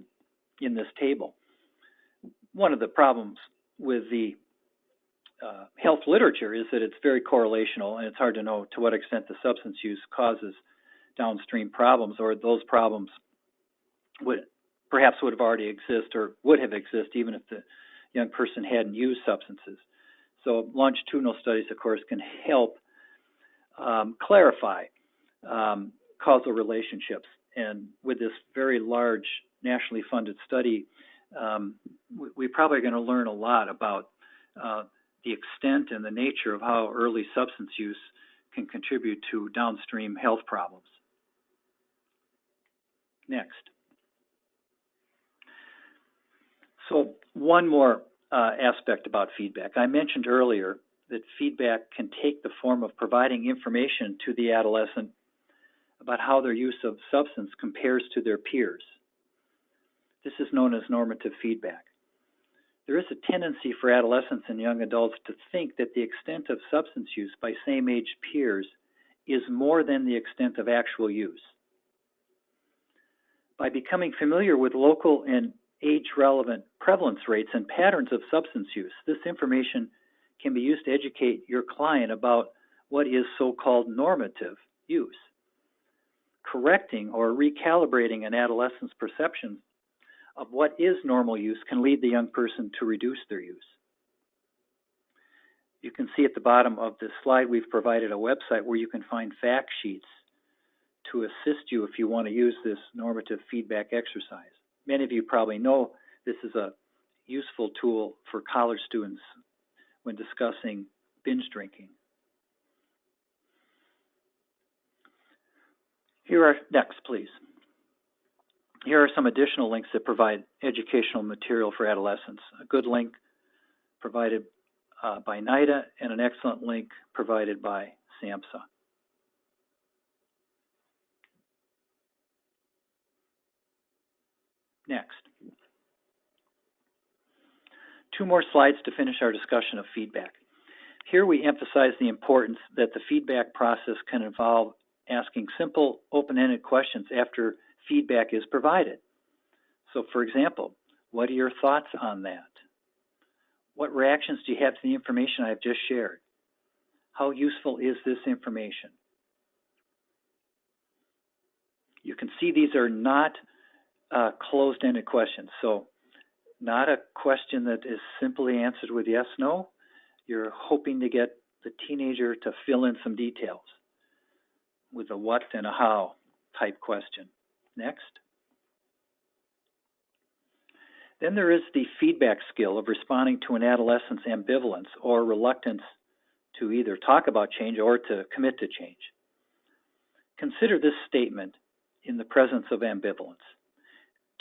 in this table. One of the problems with the health literature is that it's very correlational, and it's hard to know to what extent the substance use causes downstream problems, or those problems would have already existed or would have existed even if the young person hadn't used substances. So longitudinal studies, of course, can help clarify causal relationships. And with this very large nationally funded study, we probably are going to learn a lot about the extent and the nature of how early substance use can contribute to downstream health problems. Next. So one more aspect about feedback. I mentioned earlier that feedback can take the form of providing information to the adolescent about how their use of substance compares to their peers. This is known as normative feedback. There is a tendency for adolescents and young adults to think that the extent of substance use by same-age peers is more than the extent of actual use. By becoming familiar with local and age-relevant prevalence rates and patterns of substance use, this information can be used to educate your client about what is so-called normative use. Correcting or recalibrating an adolescent's perception of what is normal use can lead the young person to reduce their use. You can see at the bottom of this slide we've provided a website where you can find fact sheets to assist you if you want to use this normative feedback exercise. Many of you probably know this is a useful tool for college students when discussing binge drinking. Next, please. Here are some additional links that provide educational material for adolescents. A good link provided by NIDA and an excellent link provided by SAMHSA. Next. Two more slides to finish our discussion of feedback. Here we emphasize the importance that the feedback process can involve asking simple, open-ended questions after feedback is provided. So, for example, what are your thoughts on that? What reactions do you have to the information I've just shared? How useful is this information? You can see these are not closed-ended questions. So, not a question that is simply answered with yes, no. You're hoping to get the teenager to fill in some details with a what and a how type question. Next. Then there is the feedback skill of responding to an adolescent's ambivalence or reluctance to either talk about change or to commit to change. Consider this statement in the presence of ambivalence.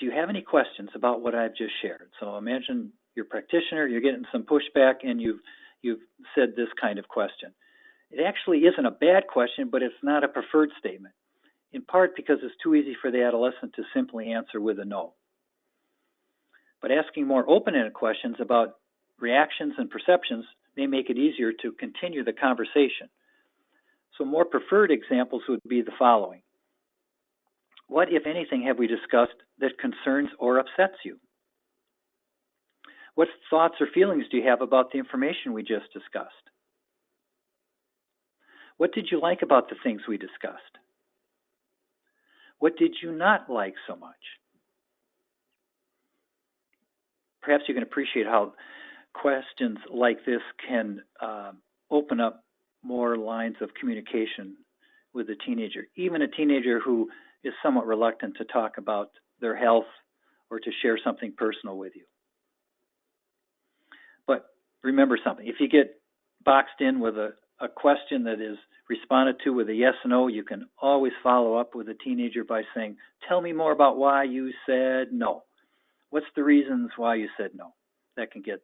do you have any questions about what I've just shared? So imagine you're a practitioner, you're getting some pushback, and you've said this kind of question. It actually isn't a bad question, but it's not a preferred statement, in part because it's too easy for the adolescent to simply answer with a no. But asking more open-ended questions about reactions and perceptions may make it easier to continue the conversation. So more preferred examples would be the following. What, if anything, have we discussed that concerns or upsets you? What thoughts or feelings do you have about the information we just discussed? What did you like about the things we discussed? What did you not like so much? Perhaps you can appreciate how questions like this can open up more lines of communication with a teenager, even a teenager who is somewhat reluctant to talk about their health or to share something personal with you. But remember something, if you get boxed in with a question that is responded to with a yes or no, you can always follow up with a teenager by saying, tell me more about why you said no. What's the reasons why you said no? That can get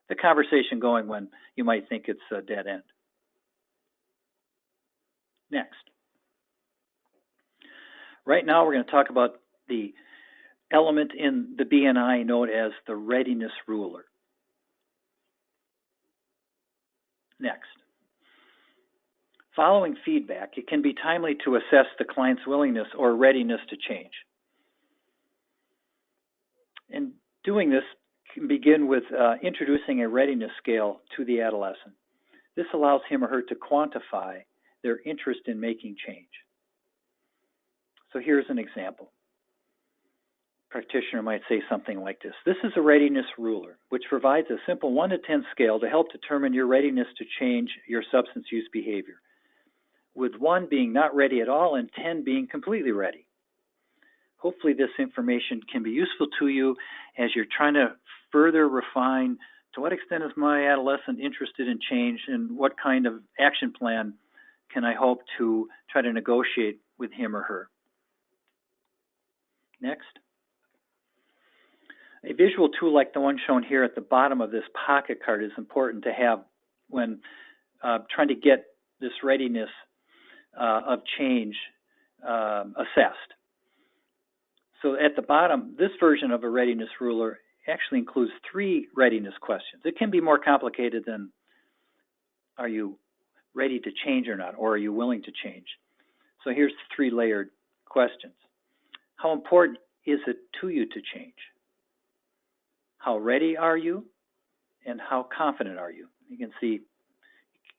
the conversation going when you might think it's a dead end. Next. Right now we're going to talk about the element in the BNI known as the readiness ruler. Next. Following feedback, it can be timely to assess the client's willingness or readiness to change. And doing this can begin with introducing a readiness scale to the adolescent. This allows him or her to quantify their interest in making change. So here's an example. Practitioner might say something like this. This is a readiness ruler, which provides a simple 1 to 10 scale to help determine your readiness to change your substance use behavior, with 1 being not ready at all and 10 being completely ready. Hopefully this information can be useful to you as you're trying to further refine to what extent is my adolescent interested in change and what kind of action plan can I hope to try to negotiate with him or her. Next. A visual tool like the one shown here at the bottom of this pocket card is important to have when trying to get this readiness of change assessed. So at the bottom, this version of a readiness ruler actually includes 3 readiness questions. It can be more complicated than are you ready to change or not, or are you willing to change? So here's 3 layered questions. How important is it to you to change? How ready are you? And how confident are you? You can see it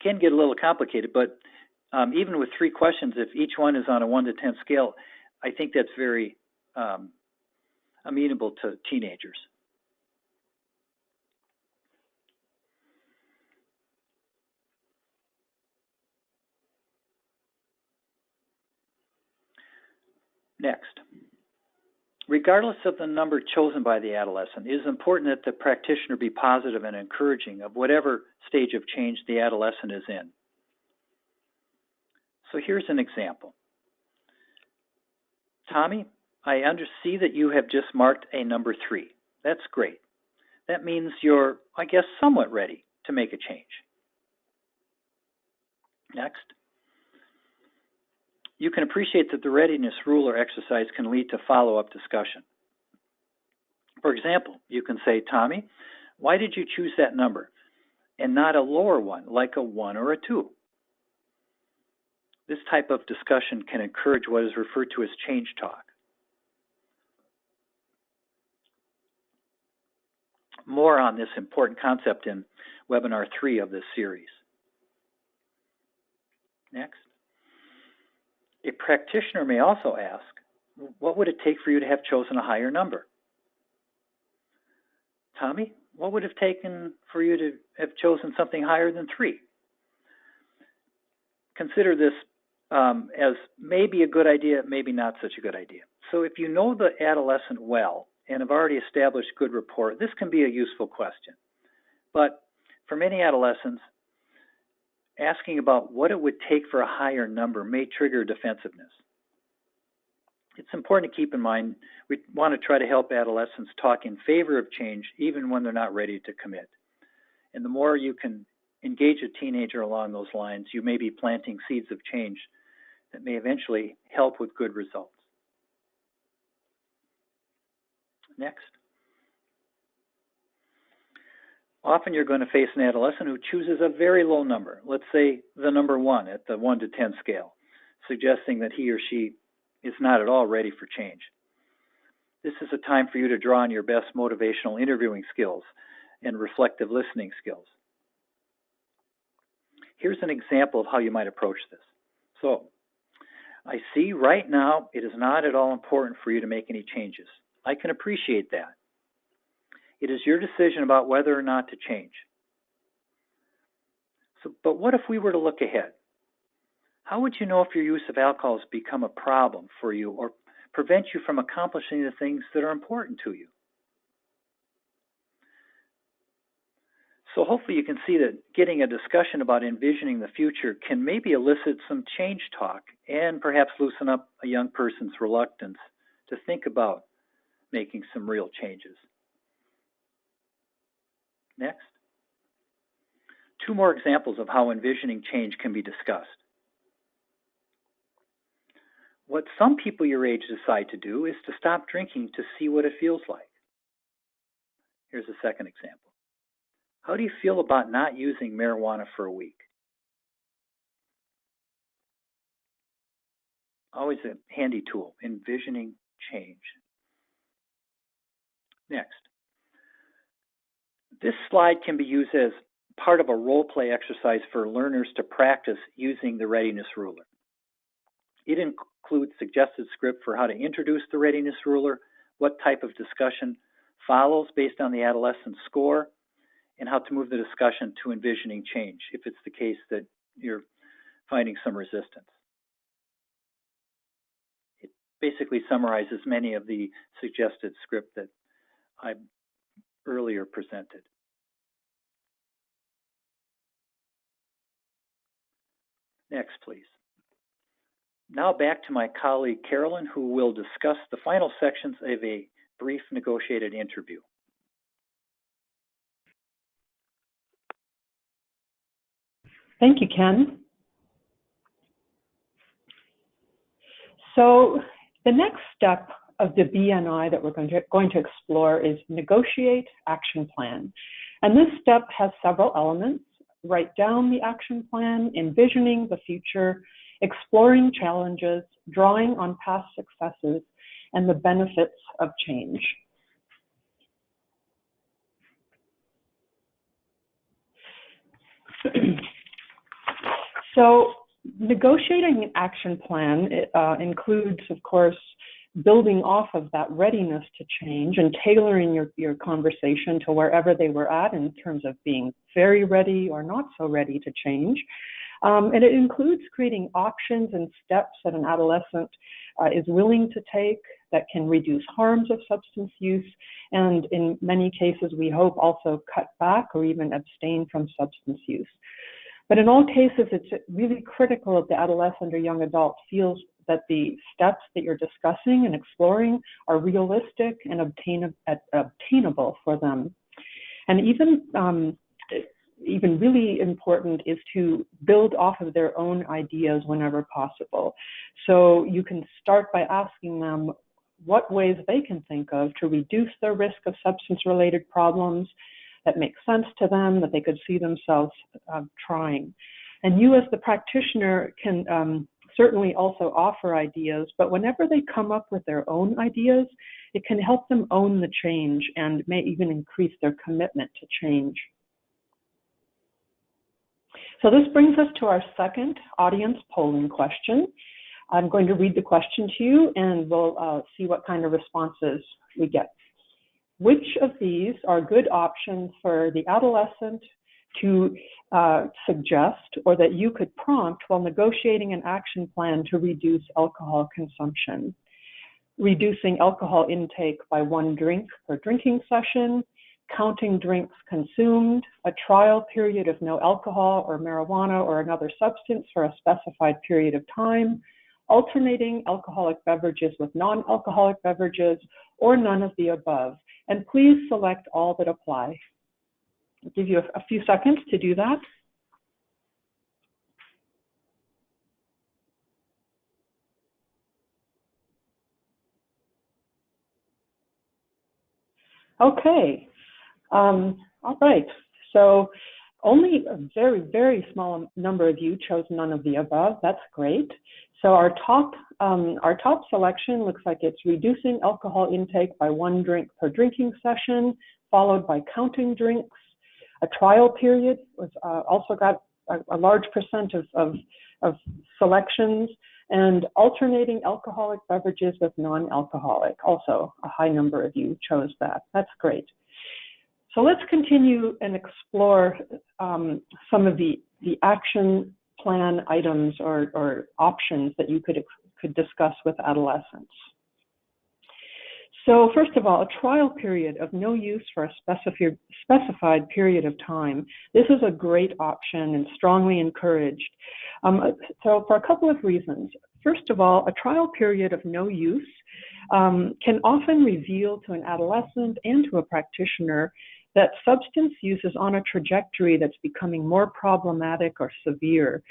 can get a little complicated, but even with 3 questions, if each one is on a 1 to 10 scale, I think that's very amenable to teenagers. Next. Regardless of the number chosen by the adolescent, it is important that the practitioner be positive and encouraging of whatever stage of change the adolescent is in. So here's an example. Tommy, I see that you have just marked a number 3. That's great. That means you're, I guess, somewhat ready to make a change. Next. You can appreciate that the readiness ruler exercise can lead to follow-up discussion. For example, you can say, Tommy, why did you choose that number and not a lower one, like a 1 or a 2? This type of discussion can encourage what is referred to as change talk. More on this important concept in webinar 3 of this series. Next. A practitioner may also ask, what would it take for you to have chosen a higher number? Tommy, what would it have taken for you to have chosen something higher than 3? Consider this as maybe a good idea, maybe not such a good idea. So if you know the adolescent well and have already established good rapport, this can be a useful question. But for many adolescents, asking about what it would take for a higher number may trigger defensiveness. It's important to keep in mind we want to try to help adolescents talk in favor of change even when they're not ready to commit. And the more you can engage a teenager along those lines, you may be planting seeds of change that may eventually help with good results. Next. Often you're going to face an adolescent who chooses a very low number, let's say the number 1 at the 1 to 10 scale, suggesting that he or she is not at all ready for change. This is a time for you to draw on your best motivational interviewing skills and reflective listening skills. Here's an example of how you might approach this. So, I see right now it is not at all important for you to make any changes. I can appreciate that. It is your decision about whether or not to change. But what if we were to look ahead? How would you know if your use of alcohol has become a problem for you or prevent you from accomplishing the things that are important to you? So hopefully you can see that getting a discussion about envisioning the future can maybe elicit some change talk and perhaps loosen up a young person's reluctance to think about making some real changes. Next. 2 more examples of how envisioning change can be discussed. What some people your age decide to do is to stop drinking to see what it feels like. Here's a second example. How do you feel about not using marijuana for a week? Always a handy tool, envisioning change. Next. This slide can be used as part of a role play exercise for learners to practice using the readiness ruler. It includes suggested script for how to introduce the readiness ruler, what type of discussion follows based on the adolescent score, and how to move the discussion to envisioning change if it's the case that you're finding some resistance. It basically summarizes many of the suggested script that I earlier presented. Next, please. Now back to my colleague Carolyn, who will discuss the final sections of a brief negotiated interview. Thank you, Ken. So the next step of the BNI that we're going to explore is negotiate action plan. And this step has several elements: write down the action plan, envisioning the future, exploring challenges, drawing on past successes, and the benefits of change. So negotiating an action plan includes, of course, building off of that readiness to change and tailoring your conversation to wherever they were at in terms of being very ready or not so ready to change. And it includes creating options and steps that an adolescent is willing to take that can reduce harms of substance use, and in many cases, we hope also cut back or even abstain from substance use. But in all cases, it's really critical that the adolescent or young adult feels that the steps that you're discussing and exploring are realistic and obtainable for them. And even really important is to build off of their own ideas whenever possible. So you can start by asking them what ways they can think of to reduce their risk of substance-related problems that make sense to them, that they could see themselves trying. And you as the practitioner can certainly also offer ideas, but whenever they come up with their own ideas, it can help them own the change and may even increase their commitment to change. So this brings us to our second audience polling question. I'm going to read the question to you and we'll see what kind of responses we get. Which of these are good options for the adolescent to suggest or that you could prompt while negotiating an action plan to reduce alcohol consumption? Reducing alcohol intake by 1 drink per drinking session, counting drinks consumed, a trial period of no alcohol or marijuana or another substance for a specified period of time, alternating alcoholic beverages with non-alcoholic beverages, or none of the above. And please select all that apply. I'll give you a few seconds to do that. Okay, all right. So only a very, very small number of you chose none of the above. That's great. So our top selection looks like it's reducing alcohol intake by 1 drink per drinking session, followed by counting drinks. A trial period was also got a large percent of selections, and alternating alcoholic beverages with non-alcoholic. Also, a high number of you chose that. That's great. So let's continue and explore some of the action plan items or options that you could discuss with adolescents. So first of all, a trial period of no use for a specified period of time. This is a great option and strongly encouraged. So for a couple of reasons. First of all, a trial period of no use can often reveal to an adolescent and to a practitioner that substance use is on a trajectory that's becoming more problematic or severe.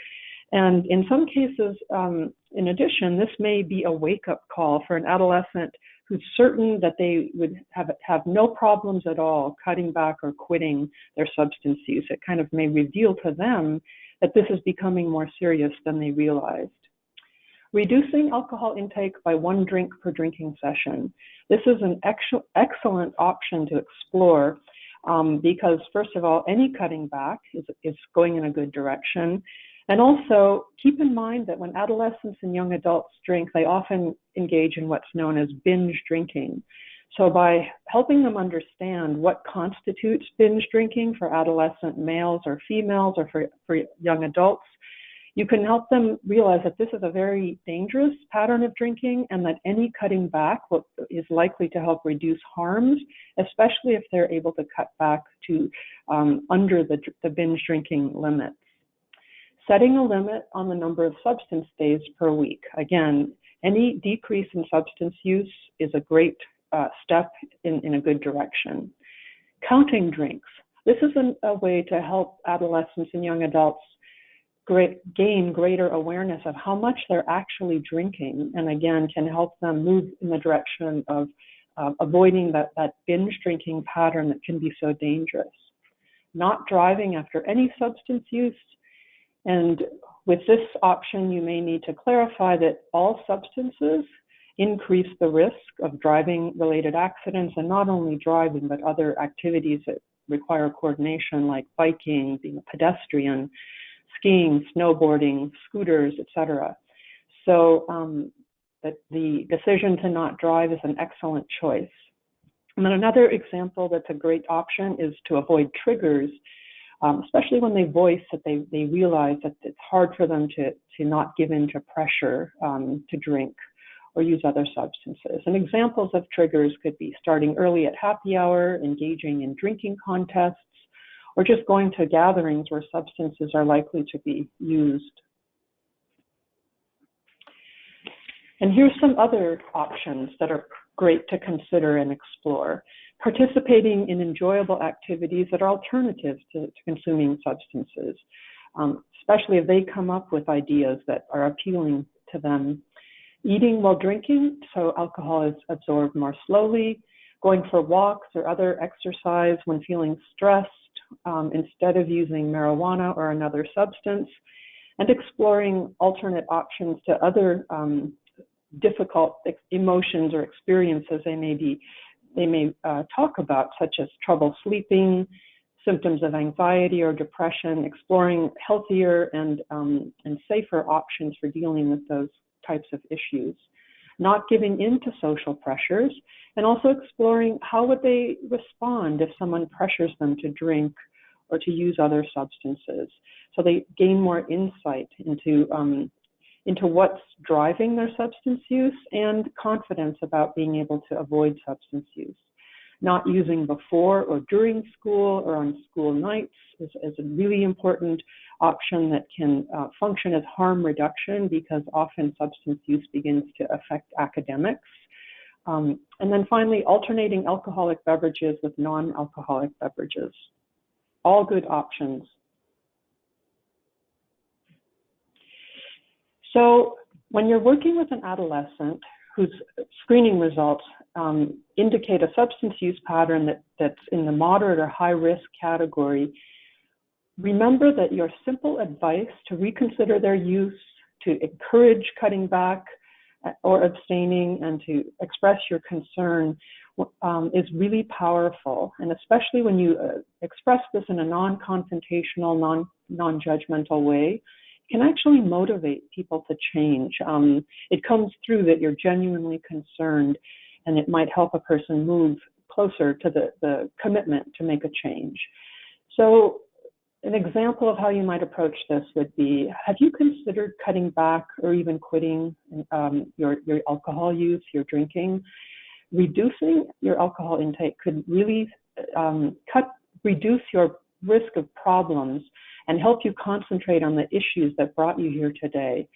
And in some cases, in addition, this may be a wake-up call for an adolescent who's certain that they would have no problems at all cutting back or quitting their substance use. It kind of may reveal to them that this is becoming more serious than they realized. Reducing alcohol intake by 1 drink per drinking session. This is an excellent option to explore because, first of all, any cutting back is going in a good direction. And also, keep in mind that when adolescents and young adults drink, they often engage in what's known as binge drinking. So by helping them understand what constitutes binge drinking for adolescent males or females or for young adults, you can help them realize that this is a very dangerous pattern of drinking and that any cutting back is likely to help reduce harms, especially if they're able to cut back to under the binge drinking limits. Setting a limit on the number of substance days per week. Again, any decrease in substance use is a great step in a good direction. Counting drinks. This is a way to help adolescents and young adults gain greater awareness of how much they're actually drinking, and again, can help them move in the direction of avoiding that binge drinking pattern that can be so dangerous. Not driving after any substance use. And with this option, you may need to clarify that all substances increase the risk of driving-related accidents, and not only driving, but other activities that require coordination, like biking, being a pedestrian, skiing, snowboarding, scooters, etc. So that the decision to not drive is an excellent choice. And then another example that's a great option is to avoid triggers, especially when they voice that they realize that it's hard for them to not give in to pressure to drink or use other substances. And examples of triggers could be starting early at happy hour, engaging in drinking contests, or just going to gatherings where substances are likely to be used. And here's some other options that are great to consider and explore. Participating in enjoyable activities that are alternatives to consuming substances, especially if they come up with ideas that are appealing to them. Eating while drinking, so alcohol is absorbed more slowly. Going for walks or other exercise when feeling stressed, instead of using marijuana or another substance. And exploring alternate options to other difficult emotions or experiences they may talk about, such as trouble sleeping, symptoms of anxiety or depression, exploring healthier and safer options for dealing with those types of issues. Not giving in to social pressures, and also exploring how would they respond if someone pressures them to drink or to use other substances. So they gain more insight into what's driving their substance use and confidence about being able to avoid substance use. Not using before or during school or on school nights is a really important option that can function as harm reduction, because often substance use begins to affect academics. And then finally, alternating alcoholic beverages with non-alcoholic beverages. All good options. So when you're working with an adolescent whose screening results indicate a substance use pattern that's in the moderate or high risk category, remember that your simple advice to reconsider their use, to encourage cutting back or abstaining, and to express your concern is really powerful. And especially when you express this in a non-confrontational, non-judgmental way, it can actually motivate people to change. It comes through that you're genuinely concerned, and it might help a person move closer to the commitment to make a change. So an example of how you might approach this would be, have you considered cutting back or even quitting your alcohol use, your drinking? Reducing your alcohol intake could really reduce your risk of problems and help you concentrate on the issues that brought you here today.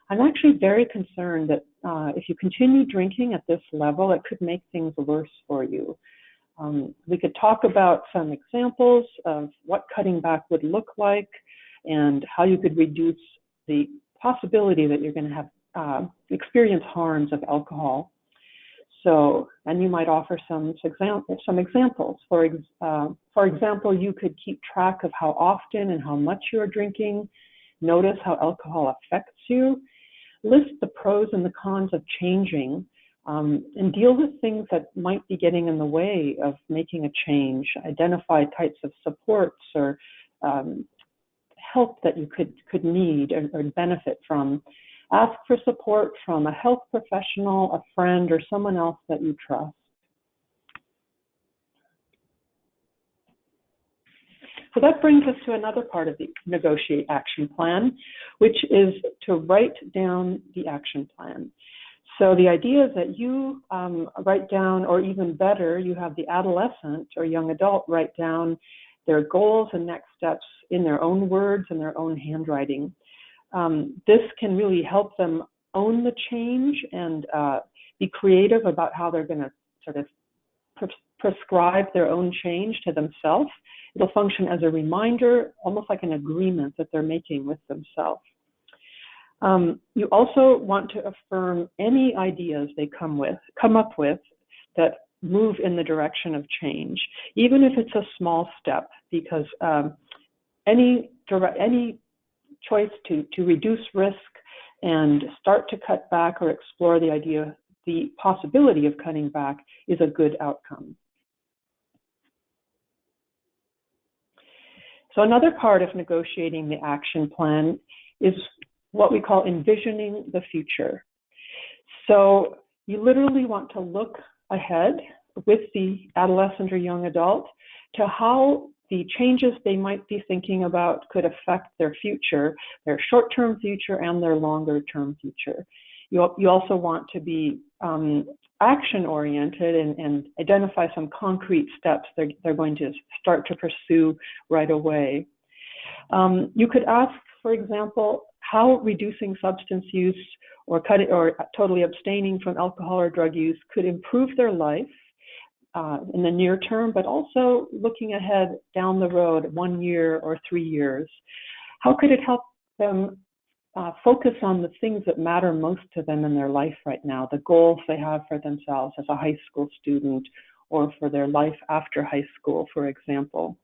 I'm actually very concerned that if you continue drinking at this level, it could make things worse for you. We could talk about some examples of what cutting back would look like and how you could reduce the possibility that you're going to have experience harms of alcohol. So, and you might offer some examples. For example, you could keep track of how often and how much you're drinking, notice how alcohol affects you, list the pros and the cons of changing, and deal with things that might be getting in the way of making a change. Identify types of supports or help that you could need or benefit from. Ask for support from a health professional, a friend, or someone else that you trust. So that brings us to another part of the Negotiate Action Plan, which is to write down the action plan. So the idea is that you write down, or even better, you have the adolescent or young adult write down their goals and next steps in their own words and their own handwriting. This can really help them own the change and be creative about how they're going to sort of prescribe their own change to themselves. It'll function as a reminder, almost like an agreement that they're making with themselves. You also want to affirm any ideas they come up with that move in the direction of change, even if it's a small step, because any choice to reduce risk and start to cut back or explore the possibility of cutting back is a good outcome. So another part of negotiating the action plan is what we call envisioning the future. So you literally want to look ahead with the adolescent or young adult to how the changes they might be thinking about could affect their future, their short-term future and their longer-term future. You also want to be action-oriented and identify some concrete steps they're going to start to pursue right away. You could ask, for example, how reducing substance use or totally abstaining from alcohol or drug use could improve their life in the near term, but also looking ahead down the road 1 year or 3 years. How could it help them focus on the things that matter most to them in their life right now, the goals they have for themselves as a high school student or for their life after high school, for example.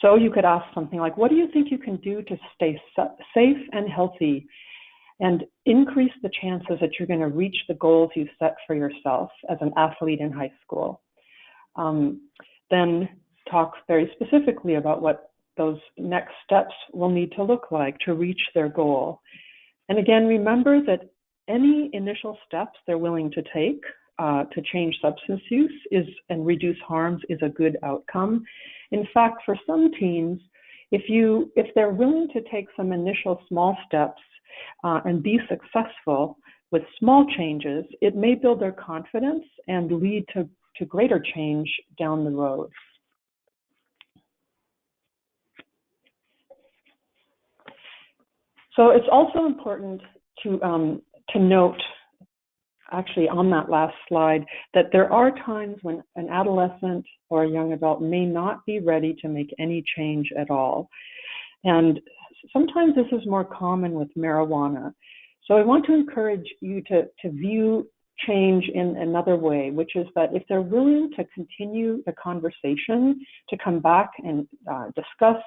So you could ask something like, what do you think you can do to stay safe and healthy and increase the chances that you're going to reach the goals you've set for yourself as an athlete in high school? Then talk very specifically about what those next steps will need to look like to reach their goal. And again, remember that any initial steps they're willing to take to change substance use and reduce harms is a good outcome. In fact, for some teens, if they're willing to take some initial small steps and be successful with small changes, it may build their confidence and lead to to greater change down the road. So it's also important to note, actually on that last slide, that there are times when an adolescent or a young adult may not be ready to make any change at all. And sometimes this is more common with marijuana. So I want to encourage you to view change in another way, which is that if they're willing to continue the conversation, to come back and discuss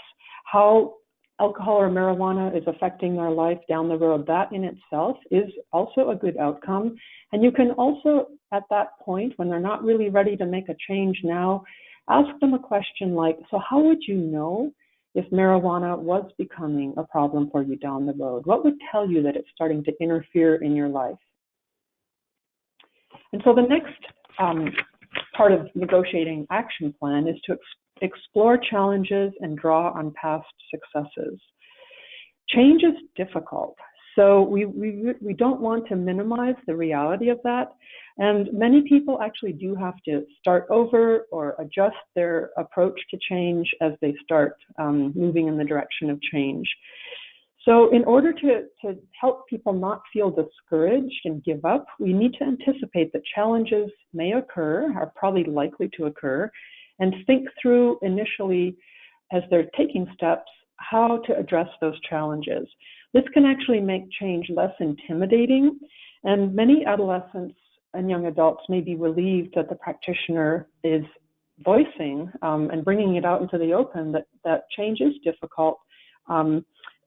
how alcohol or marijuana is affecting their life down the road, that in itself is also a good outcome. And you can also, at that point, when they're not really ready to make a change now, ask them a question like, so how would you know if marijuana was becoming a problem for you down the road? What would tell you that it's starting to interfere in your life? And so the next part of negotiating action plan is to explore challenges and draw on past successes. Change is difficult, so we don't want to minimize the reality of that. And many people actually do have to start over or adjust their approach to change as they start moving in the direction of change. So in order to help people not feel discouraged and give up, we need to anticipate that challenges may occur, are probably likely to occur, and think through initially, as they're taking steps, how to address those challenges. This can actually make change less intimidating, and many adolescents and young adults may be relieved that the practitioner is voicing and bringing it out into the open that change is difficult,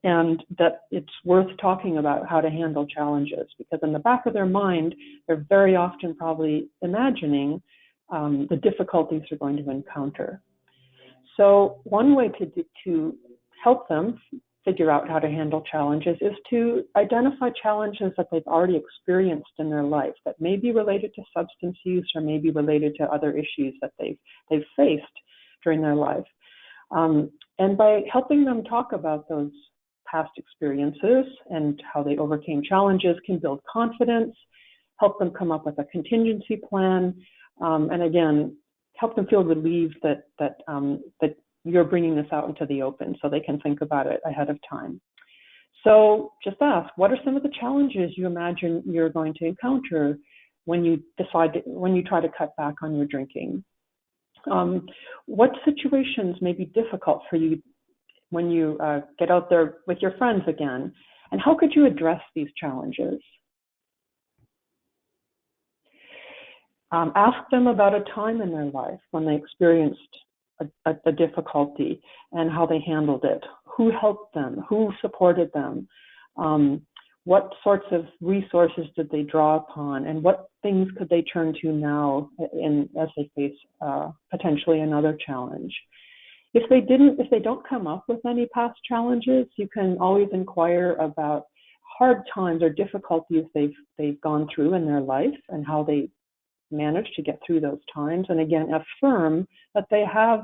and that it's worth talking about how to handle challenges, because in the back of their mind, they're very often probably imagining the difficulties they're going to encounter. So one way to help them figure out how to handle challenges is to identify challenges that they've already experienced in their life that may be related to substance use or may be related to other issues that they've faced during their life. And by helping them talk about those past experiences and how they overcame challenges can build confidence, help them come up with a contingency plan, and again, help them feel relieved that you're bringing this out into the open so they can think about it ahead of time. So just ask, what are some of the challenges you imagine you're going to encounter when you try to cut back on your drinking? What situations may be difficult for you when you get out there with your friends again? And how could you address these challenges? Ask them about a time in their life when they experienced a difficulty and how they handled it. Who helped them? Who supported them? What sorts of resources did they draw upon? And what things could they turn to now as they face potentially another challenge? If they don't come up with any past challenges, you can always inquire about hard times or difficulties they've gone through in their life and how they managed to get through those times. And again, affirm that they have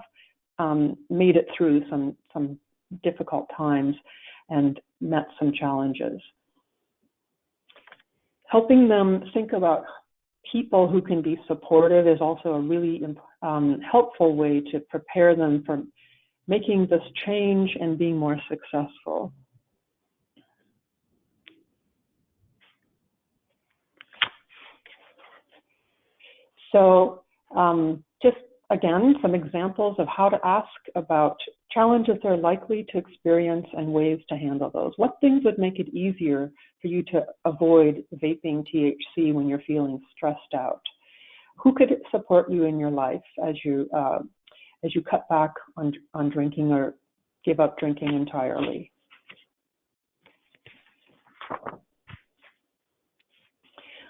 made it through some difficult times and met some challenges. Helping them think about people who can be supportive is also a really helpful way to prepare them for making this change and being more successful. So just again, some examples of how to ask about challenges they're likely to experience and ways to handle those. What things would make it easier for you to avoid vaping THC when you're feeling stressed out? Who could support you in your life as you cut back on drinking or give up drinking entirely?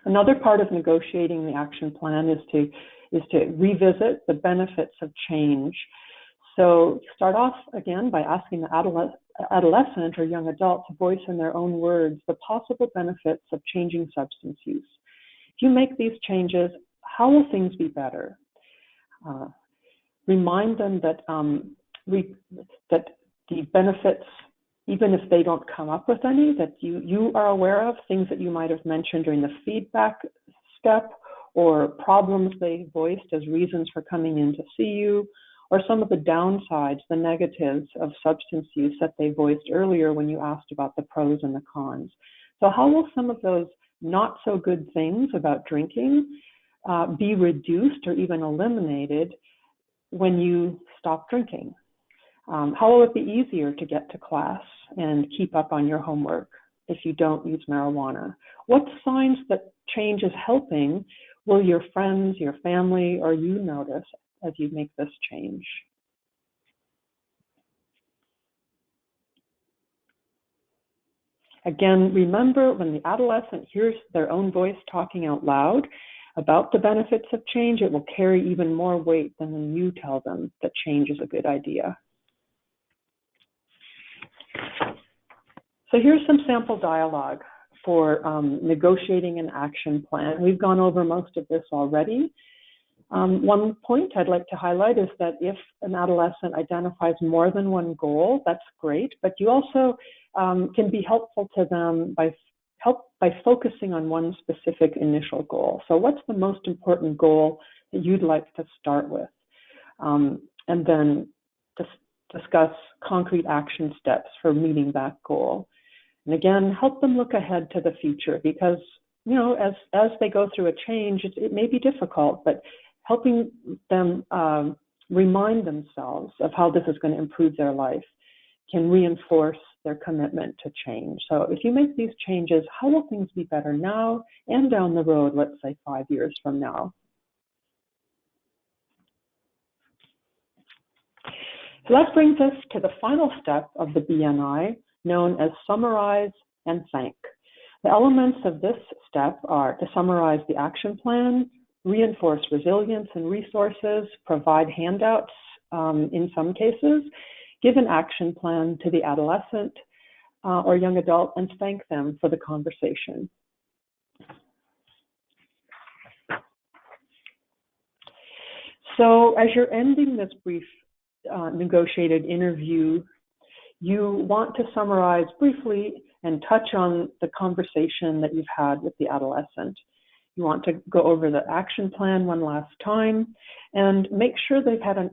Another part of negotiating the action plan is to revisit the benefits of change. So start off again by asking the adolescent or young adult to voice in their own words the possible benefits of changing substance use. If you make these changes, how will things be better? Remind them that that the benefits, even if they don't come up with any, that you are aware of, things that you might have mentioned during the feedback step, or problems they voiced as reasons for coming in to see you, or some of the downsides, the negatives of substance use that they voiced earlier when you asked about the pros and the cons. So how will some of those not so good things about drinking be reduced or even eliminated when you stop drinking? How will it be easier to get to class and keep up on your homework if you don't use marijuana? What signs that change is helping will your friends, your family, or you notice as you make this change? Again, remember, when the adolescent hears their own voice talking out loud about the benefits of change, it will carry even more weight than when you tell them that change is a good idea. So here's some sample dialogue for negotiating an action plan. We've gone over most of this already. One point I'd like to highlight is that if an adolescent identifies more than one goal, that's great, but you also can be helpful to them by focusing on one specific initial goal. So what's the most important goal that you'd like to start with? And then discuss concrete action steps for meeting that goal. And again, help them look ahead to the future, because, you know, as they go through a change, it may be difficult, but helping them remind themselves of how this is going to improve their life can reinforce their commitment to change. So if you make these changes, how will things be better now and down the road, let's say 5 years from now? So that brings us to the final step of the BNI, known as summarize and thank. The elements of this step are to summarize the action plan, reinforce resilience and resources, provide handouts in some cases, give an action plan to the adolescent or young adult, and thank them for the conversation. So as you're ending this brief negotiated interview, you want to summarize briefly and touch on the conversation that you've had with the adolescent. You want to go over the action plan one last time and make sure they've had an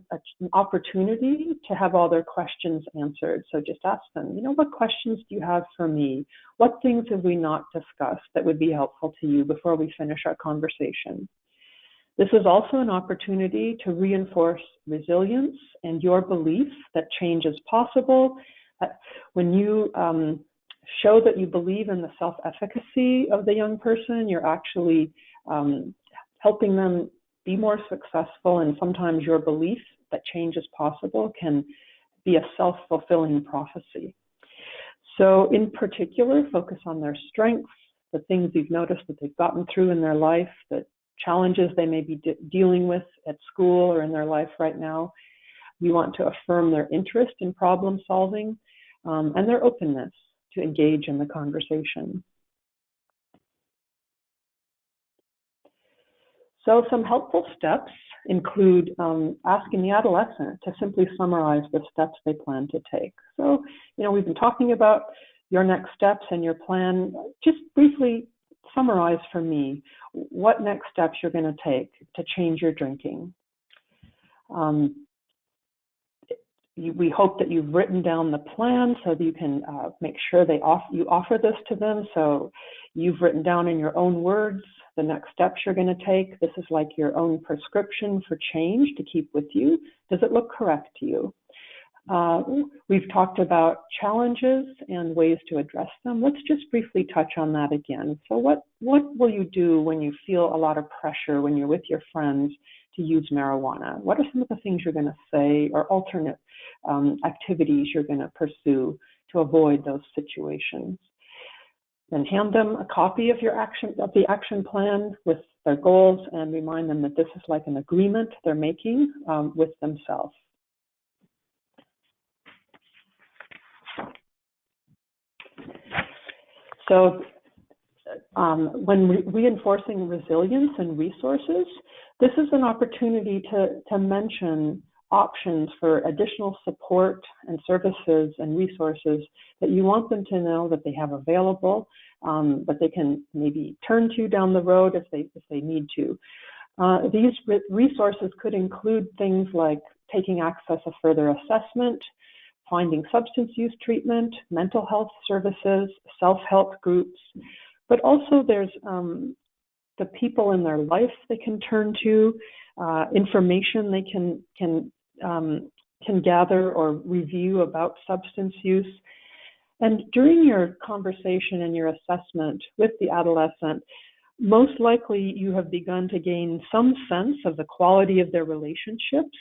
opportunity to have all their questions answered. So just ask them, you know, what questions do you have for me? What things have we not discussed that would be helpful to you before we finish our conversation? This is also an opportunity to reinforce resilience and your belief that change is possible. When you show that you believe in the self-efficacy of the young person, you're actually helping them be more successful, and sometimes your belief that change is possible can be a self-fulfilling prophecy. So in particular, focus on their strengths, the things you've noticed that they've gotten through in their life, the challenges they may be dealing with at school or in their life right now. You want to affirm their interest in problem solving and their openness to engage in the conversation. So some helpful steps include asking the adolescent to simply summarize the steps they plan to take. So, you know, we've been talking about your next steps and your plan. Just briefly summarize for me what next steps you're going to take to change your drinking. We hope that you've written down the plan so that you can make sure you offer this to them. So you've written down in your own words the next steps you're going to take. This is like your own prescription for change to keep with you. Does it look correct to you? We've talked about challenges and ways to address them. Let's just briefly touch on that again. So what will you do when you feel a lot of pressure when you're with your friends to use marijuana? What are some of the things you're going to say, or alternate activities you're going to pursue to avoid those situations? Then hand them a copy of the action plan with their goals, and remind them that this is like an agreement they're making with themselves. So when reinforcing resilience and resources, this is an opportunity to mention options for additional support and services and resources that you want them to know that they have available, that they can maybe turn to down the road if they need to. These resources could include things like taking access of further assessment, finding substance use treatment, mental health services, self-help groups, but also there's the people in their life they can turn to, information they can gather or review about substance use. And during your conversation and your assessment with the adolescent, most likely you have begun to gain some sense of the quality of their relationships,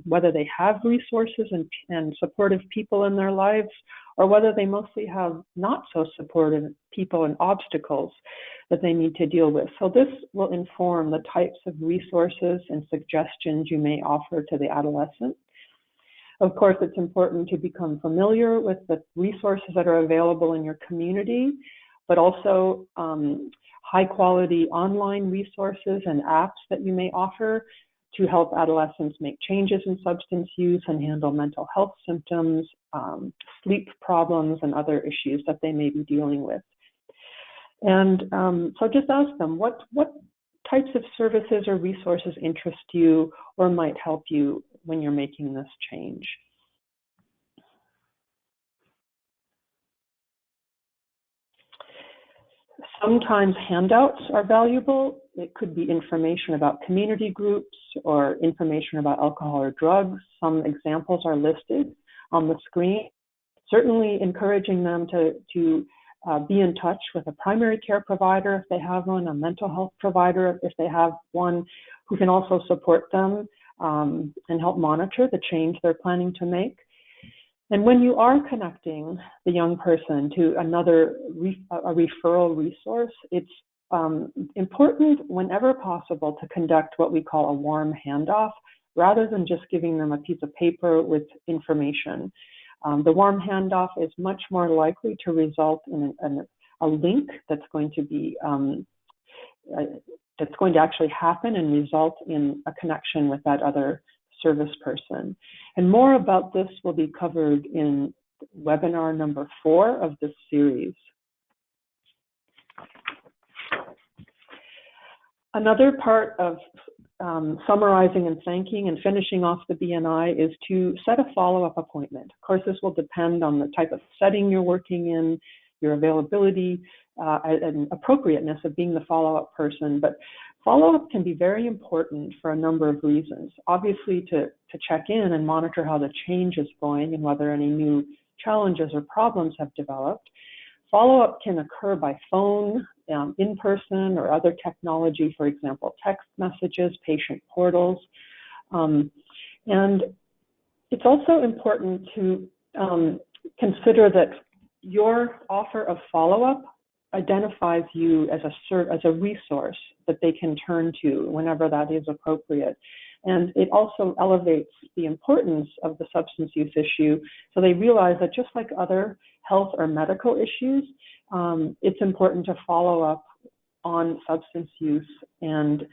whether they have resources and supportive people in their lives, or whether they mostly have not so supportive people and obstacles that they need to deal with. So this will inform the types of resources and suggestions you may offer to the adolescent. Of course, it's important to become familiar with the resources that are available in your community, but also high quality online resources and apps that you may offer to help adolescents make changes in substance use and handle mental health symptoms, sleep problems, and other issues that they may be dealing with. And so just ask them, what types of services or resources interest you or might help you when you're making this change? Sometimes handouts are valuable. It could be information about community groups or information about alcohol or drugs. Some examples are listed on the screen. Certainly encouraging them to be in touch with a primary care provider if they have one, a mental health provider if they have one, who can also support them and help monitor the change they're planning to make. And when you are connecting the young person to another a referral resource, it's important whenever possible to conduct what we call a warm handoff, rather than just giving them a piece of paper with information. The warm handoff is much more likely to result in a link that's going to be that's going to actually happen and result in a connection with that other service person. And more about this will be covered in webinar number 4 of this series. Another part of summarizing and thanking and finishing off the BNI is to set a follow-up appointment. Of course, this will depend on the type of setting you're working in, your availability, and appropriateness of being the follow-up person. But follow-up can be very important for a number of reasons. Obviously, to check in and monitor how the change is going and whether any new challenges or problems have developed. Follow-up can occur by phone, in person, or other technology, for example, text messages, patient portals. And it's also important to consider that your offer of follow-up identifies you as a resource that they can turn to whenever that is appropriate. And it also elevates the importance of the substance use issue, so they realize that just like other health or medical issues, it's important to follow up on substance use and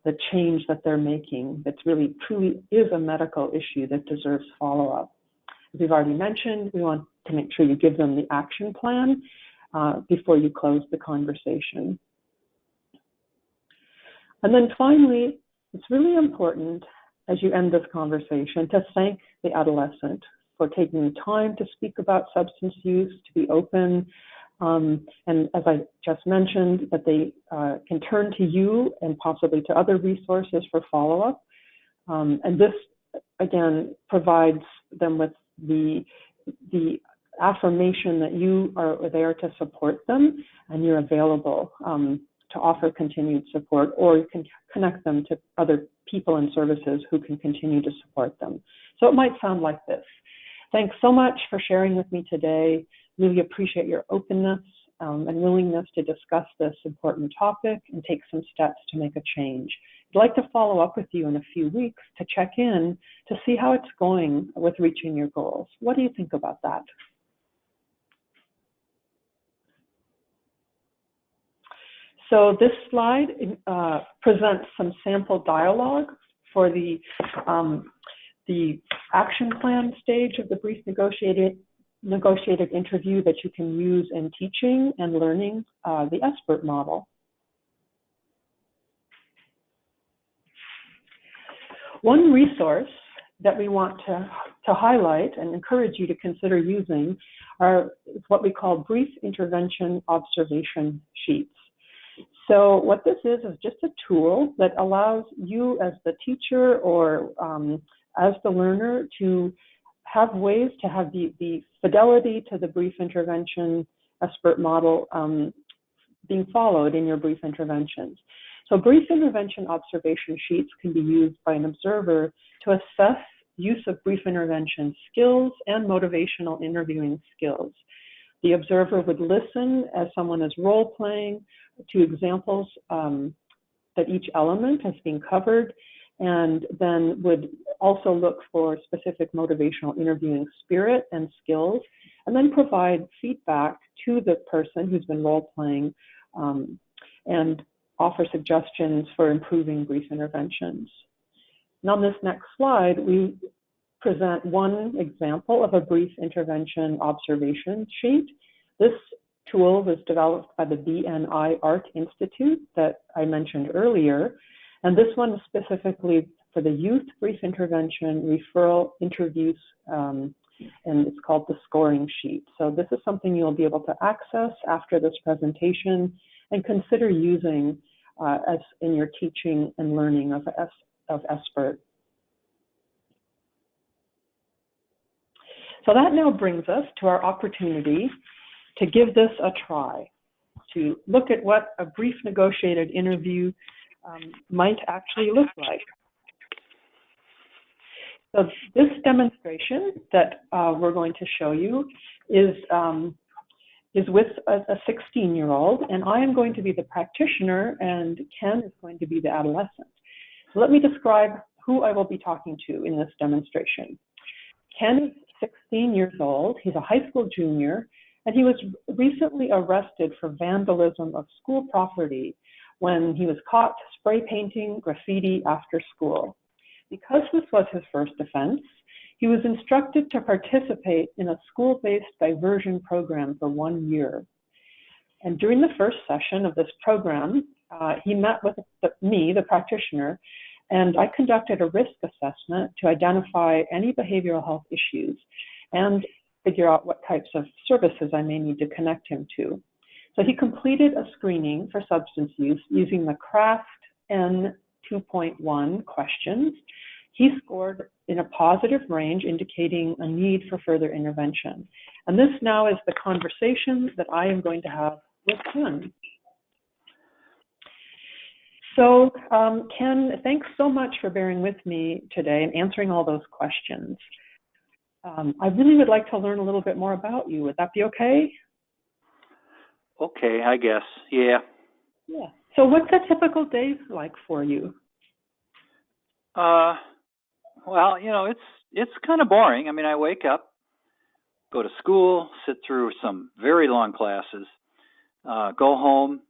the change that they're making that really truly is a medical issue that deserves follow-up. As we've already mentioned, we want to make sure you give them the action plan before you close the conversation. And then finally, it's really important as you end this conversation to thank the adolescent for taking the time to speak about substance use, to be open, and as I just mentioned, that they can turn to you and possibly to other resources for follow-up. And this, again, provides them with the affirmation that you are there to support them and you're available to offer continued support, or you can connect them to other people and services who can continue to support them. So it might sound like this. Thanks so much for sharing with me today. Really appreciate your openness and willingness to discuss this important topic and take some steps to make a change. I'd like to follow up with you in a few weeks to check in to see how it's going with reaching your goals. What do you think about that? So this slide presents some sample dialogue for the the action plan stage of the brief negotiated interview that you can use in teaching and learning the SBIRT model. One resource that we want to highlight and encourage you to consider using are what we call brief intervention observation sheets. So what this is just a tool that allows you as the teacher or as the learner to have ways to have the fidelity to the brief intervention SBIRT model being followed in your brief interventions. So brief intervention observation sheets can be used by an observer to assess use of brief intervention skills and motivational interviewing skills. The observer would listen as someone is role-playing to examples that each element has been covered, and then would also look for specific motivational interviewing spirit and skills, and then provide feedback to the person who's been role-playing and offer suggestions for improving brief interventions. And on this next slide, we present one example of a brief intervention observation sheet. This tool was developed by the BNI Art Institute that I mentioned earlier, and this one is specifically for the youth brief intervention referral interviews, and it's called the scoring sheet. So this is something you'll be able to access after this presentation and consider using as in your teaching and learning of SBIRT. So that now brings us to our opportunity to give this a try, to look at what a brief negotiated interview might actually look like. So this demonstration that we're going to show you is with a 16-year-old, and I am going to be the practitioner, and Ken is going to be the adolescent. So let me describe who I will be talking to in this demonstration. Ken is 16 years old. He's a high school junior, and he was recently arrested for vandalism of school property when he was caught spray painting graffiti after school. Because this was his first offense, he was instructed to participate in a school-based diversion program for 1 year. And during the first session of this program, he met with me, the practitioner, and I conducted a risk assessment to identify any behavioral health issues and figure out what types of services I may need to connect him to. So he completed a screening for substance use using the CRAFT N 2.1 questions. He scored in a positive range, indicating a need for further intervention. And this now is the conversation that I am going to have with Ken. So Ken, thanks so much for bearing with me today and answering all those questions. I really would like to learn a little bit more about you. Would that be okay? Okay, I guess, yeah. Yeah. So what's a typical day like for you? Well, you know, it's kind of boring. I mean, I wake up, go to school, sit through some very long classes, go home,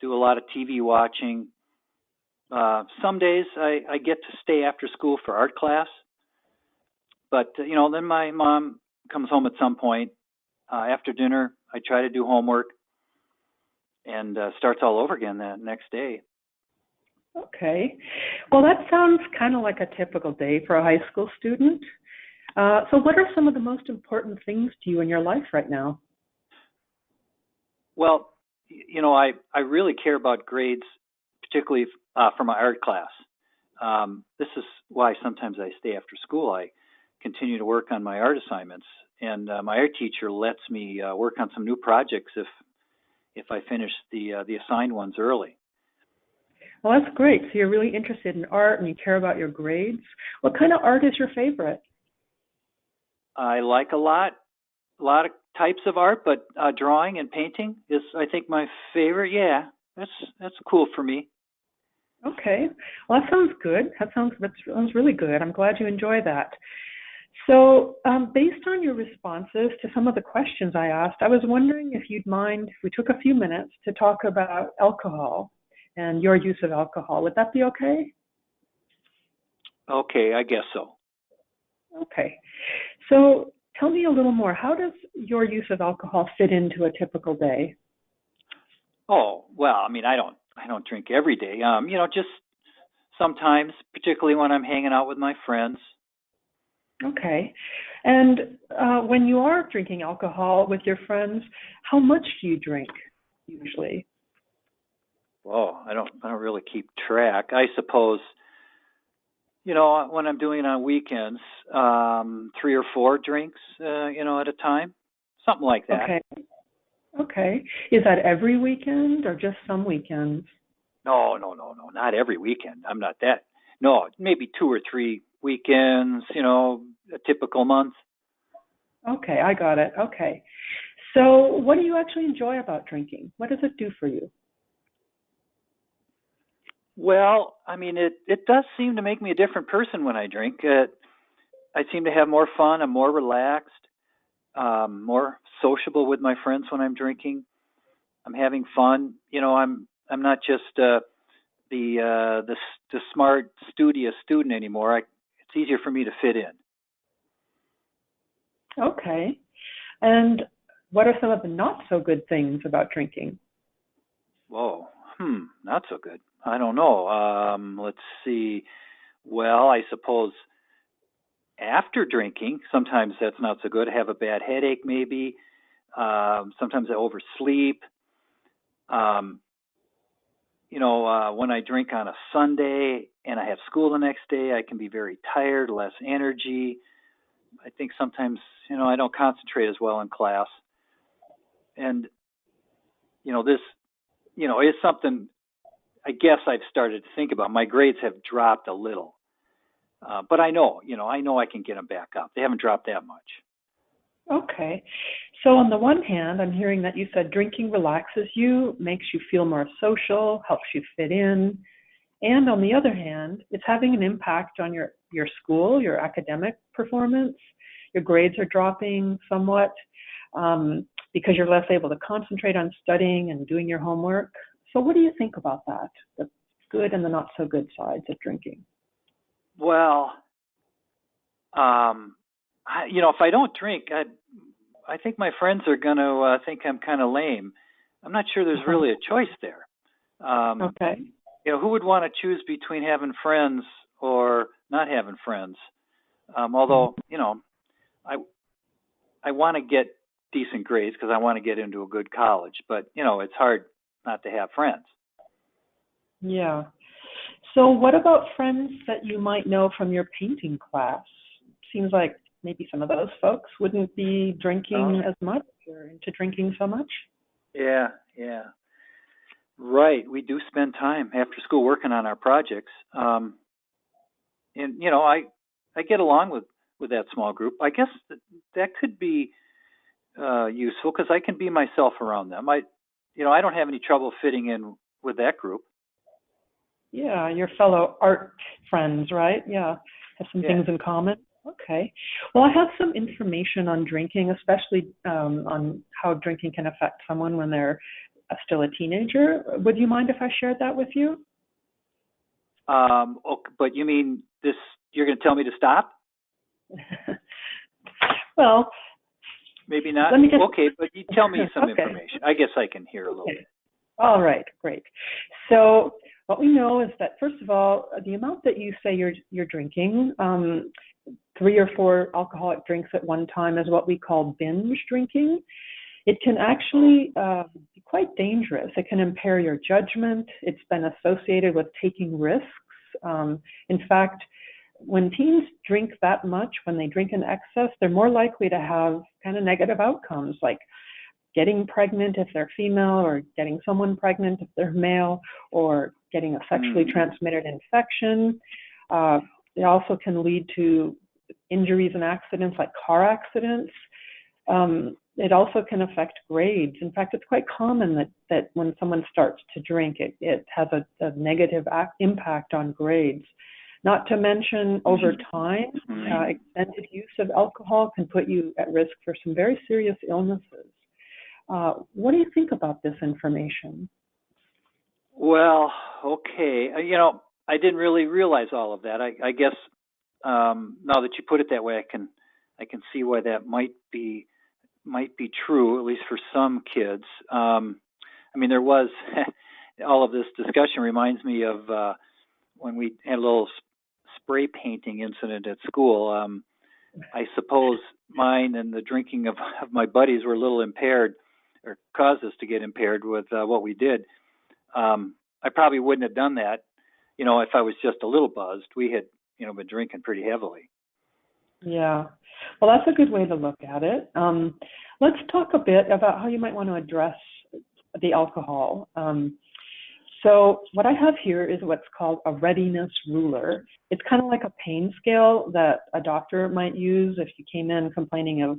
do a lot of TV watching. Some days I get to stay after school for art class. But, you know, then my mom comes home at some point. After dinner, I try to do homework and starts all over again that next day. Okay. Well, that sounds kind of like a typical day for a high school student. So what are some of the most important things to you in your life right now? Well, you know, I really care about grades, particularly for my art class. This is why sometimes I stay after school. I continue to work on my art assignments, and my art teacher lets me work on some new projects if I finish the assigned ones early. Well, that's great. So you're really interested in art and you care about your grades. What kind of art is your favorite? I like a lot of types of art, but drawing and painting is, I think, my favorite. Yeah, that's cool for me. Okay. Well, that sounds good. That sounds really good. I'm glad you enjoy that. So based on your responses to some of the questions I asked, I was wondering if you'd mind if we took a few minutes to talk about alcohol and your use of alcohol. Would that be okay? Okay, I guess so. Okay. So tell me a little more. How does your use of alcohol fit into a typical day? Oh, well, I mean, I don't drink every day. Just sometimes, particularly when I'm hanging out with my friends. Okay. And when you are drinking alcohol with your friends, how much do you drink usually? Whoa, I don't really keep track. I suppose, when I'm doing it on weekends, 3 or 4 drinks, at a time, something like that. Okay. Okay. Is that every weekend or just some weekends? No, no, no, no, not every weekend. I'm not that. No, maybe 2 or 3 weekends, a typical month. Okay, I got it. Okay. So what do you actually enjoy about drinking? What does it do for you? Well, I mean, it does seem to make me a different person when I drink. I seem to have more fun. I'm more relaxed, more sociable with my friends when I'm drinking. I'm having fun. I'm not just the smart, studious student anymore. It's easier for me to fit in. Okay. And what are some of the not so good things about drinking? Whoa, not so good. I don't know. Let's see. Well, I suppose after drinking, sometimes that's not so good. I have a bad headache, maybe. Sometimes I oversleep. Um, when I drink on a Sunday and I have school the next day, I can be very tired, less energy. I think sometimes, I don't concentrate as well in class. And, this, is something I guess I've started to think about. My grades have dropped a little. But I know I can get them back up. They haven't dropped that much. Okay. So on the one hand, I'm hearing that you said drinking relaxes you, makes you feel more social, helps you fit in. And on the other hand, it's having an impact on your school, your academic performance. Your grades are dropping somewhat because you're less able to concentrate on studying and doing your homework. So what do you think about that, the good and the not so good sides of drinking? Well, if I don't drink, I think my friends are going to think I'm kind of lame. I'm not sure there's really a choice there. Okay. Who would want to choose between having friends or not having friends? Although, I want to get decent grades because I want to get into a good college, but, it's hard not to have friends. Yeah. So what about friends that you might know from your painting class? Seems like maybe some of those folks wouldn't be drinking as much or into drinking so much. Yeah, yeah. Right. We do spend time after school working on our projects. And, I get along with that small group. I guess that could be useful because I can be myself around them. I don't have any trouble fitting in with that group. Yeah, your fellow art friends, right? Yeah, have some things in common. Okay. Well, I have some information on drinking, especially on how drinking can affect someone when they're still a teenager. Would you mind if I shared that with you? Okay, but you mean this? You're going to tell me to stop? Well, maybe not. Okay, but you tell me some information. I guess I can hear a little bit. All right, great. So what we know is that, first of all, the amount that you say you're drinking, 3 or 4 alcoholic drinks at one time, is what we call binge drinking. It can actually be quite dangerous. It can impair your judgment. It's been associated with taking risks. In fact, when teens drink that much, when they drink in excess, they're more likely to have kind of negative outcomes, like getting pregnant if they're female, or getting someone pregnant if they're male, or getting a sexually transmitted infection. It also can lead to injuries and accidents like car accidents. It also can affect grades. In fact, it's quite common that when someone starts to drink, it has a negative impact on grades. Not to mention, over time, extended use of alcohol can put you at risk for some very serious illnesses. What do you think about this information? Well, okay. I didn't really realize all of that. I guess now that you put it that way, I can see why that might be true, at least for some kids. I mean, there was all of this discussion reminds me of when we had a little spray painting incident at school. I suppose mine and the drinking of my buddies were a little impaired, or caused us to get impaired with what we did. I probably wouldn't have done that, if I was just a little buzzed. We had, been drinking pretty heavily. Yeah. Well, that's a good way to look at it. Let's talk a bit about how you might want to address the alcohol. So what I have here is what's called a readiness ruler. It's kind of like a pain scale that a doctor might use if you came in complaining of,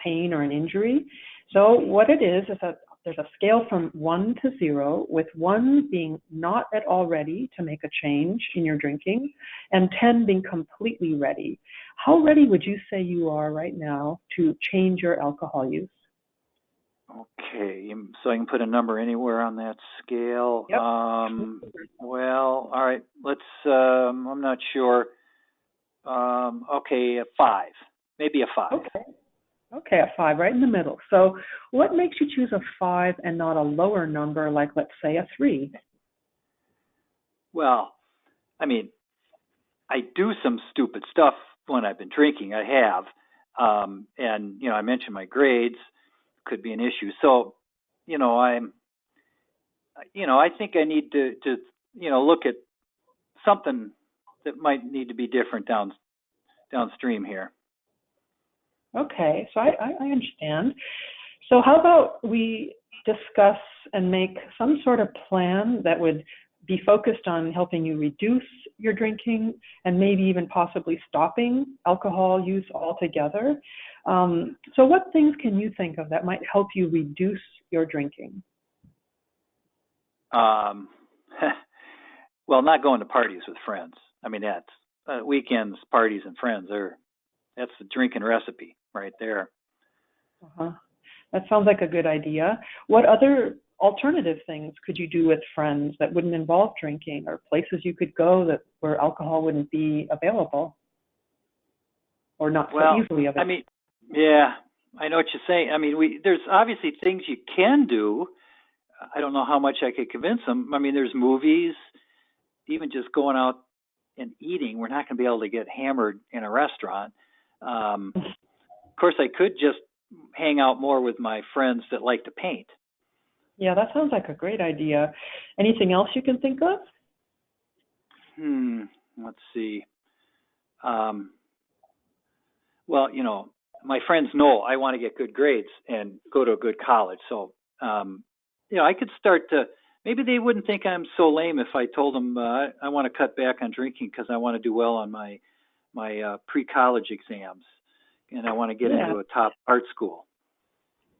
pain or an injury. So what it is that there's a scale from 1 to 0, with 1 being not at all ready to make a change in your drinking, and 10 being completely ready. How ready would you say you are right now to change your alcohol use? Okay, so I can put a number anywhere on that scale. Yep. Well, all right, let's, I'm not sure. Okay, a 5, maybe a 5. Okay, a 5, right in the middle. So what makes you choose a 5 and not a lower number, like, let's say, a 3? Well, I mean, I do some stupid stuff when I've been drinking. I have. And, I mentioned my grades could be an issue. So, I think I need to look at something that might need to be different downstream here. Okay, so I understand. So how about we discuss and make some sort of plan that would be focused on helping you reduce your drinking and maybe even possibly stopping alcohol use altogether. So what things can you think of that might help you reduce your drinking? Well, not going to parties with friends. I mean, that's weekends, parties, and friends. That's the drinking recipe right there. That sounds like a good idea. What other alternative things could you do with friends that wouldn't involve drinking, or places you could go where alcohol wouldn't be available or not so easily available? I mean, yeah, I know what you're saying. I mean, there's obviously things you can do. I don't know how much I could convince them. I mean, there's movies, even just going out and eating. We're not going to be able to get hammered in a restaurant. Of course, I could just hang out more with my friends that like to paint. Yeah, that sounds like a great idea. Anything else you can think of? Let's see. Well, my friends know I want to get good grades and go to a good college. So, I could start to, maybe they wouldn't think I'm so lame if I told them I want to cut back on drinking because I want to do well on my pre-college exams, and I want to get into a top art school.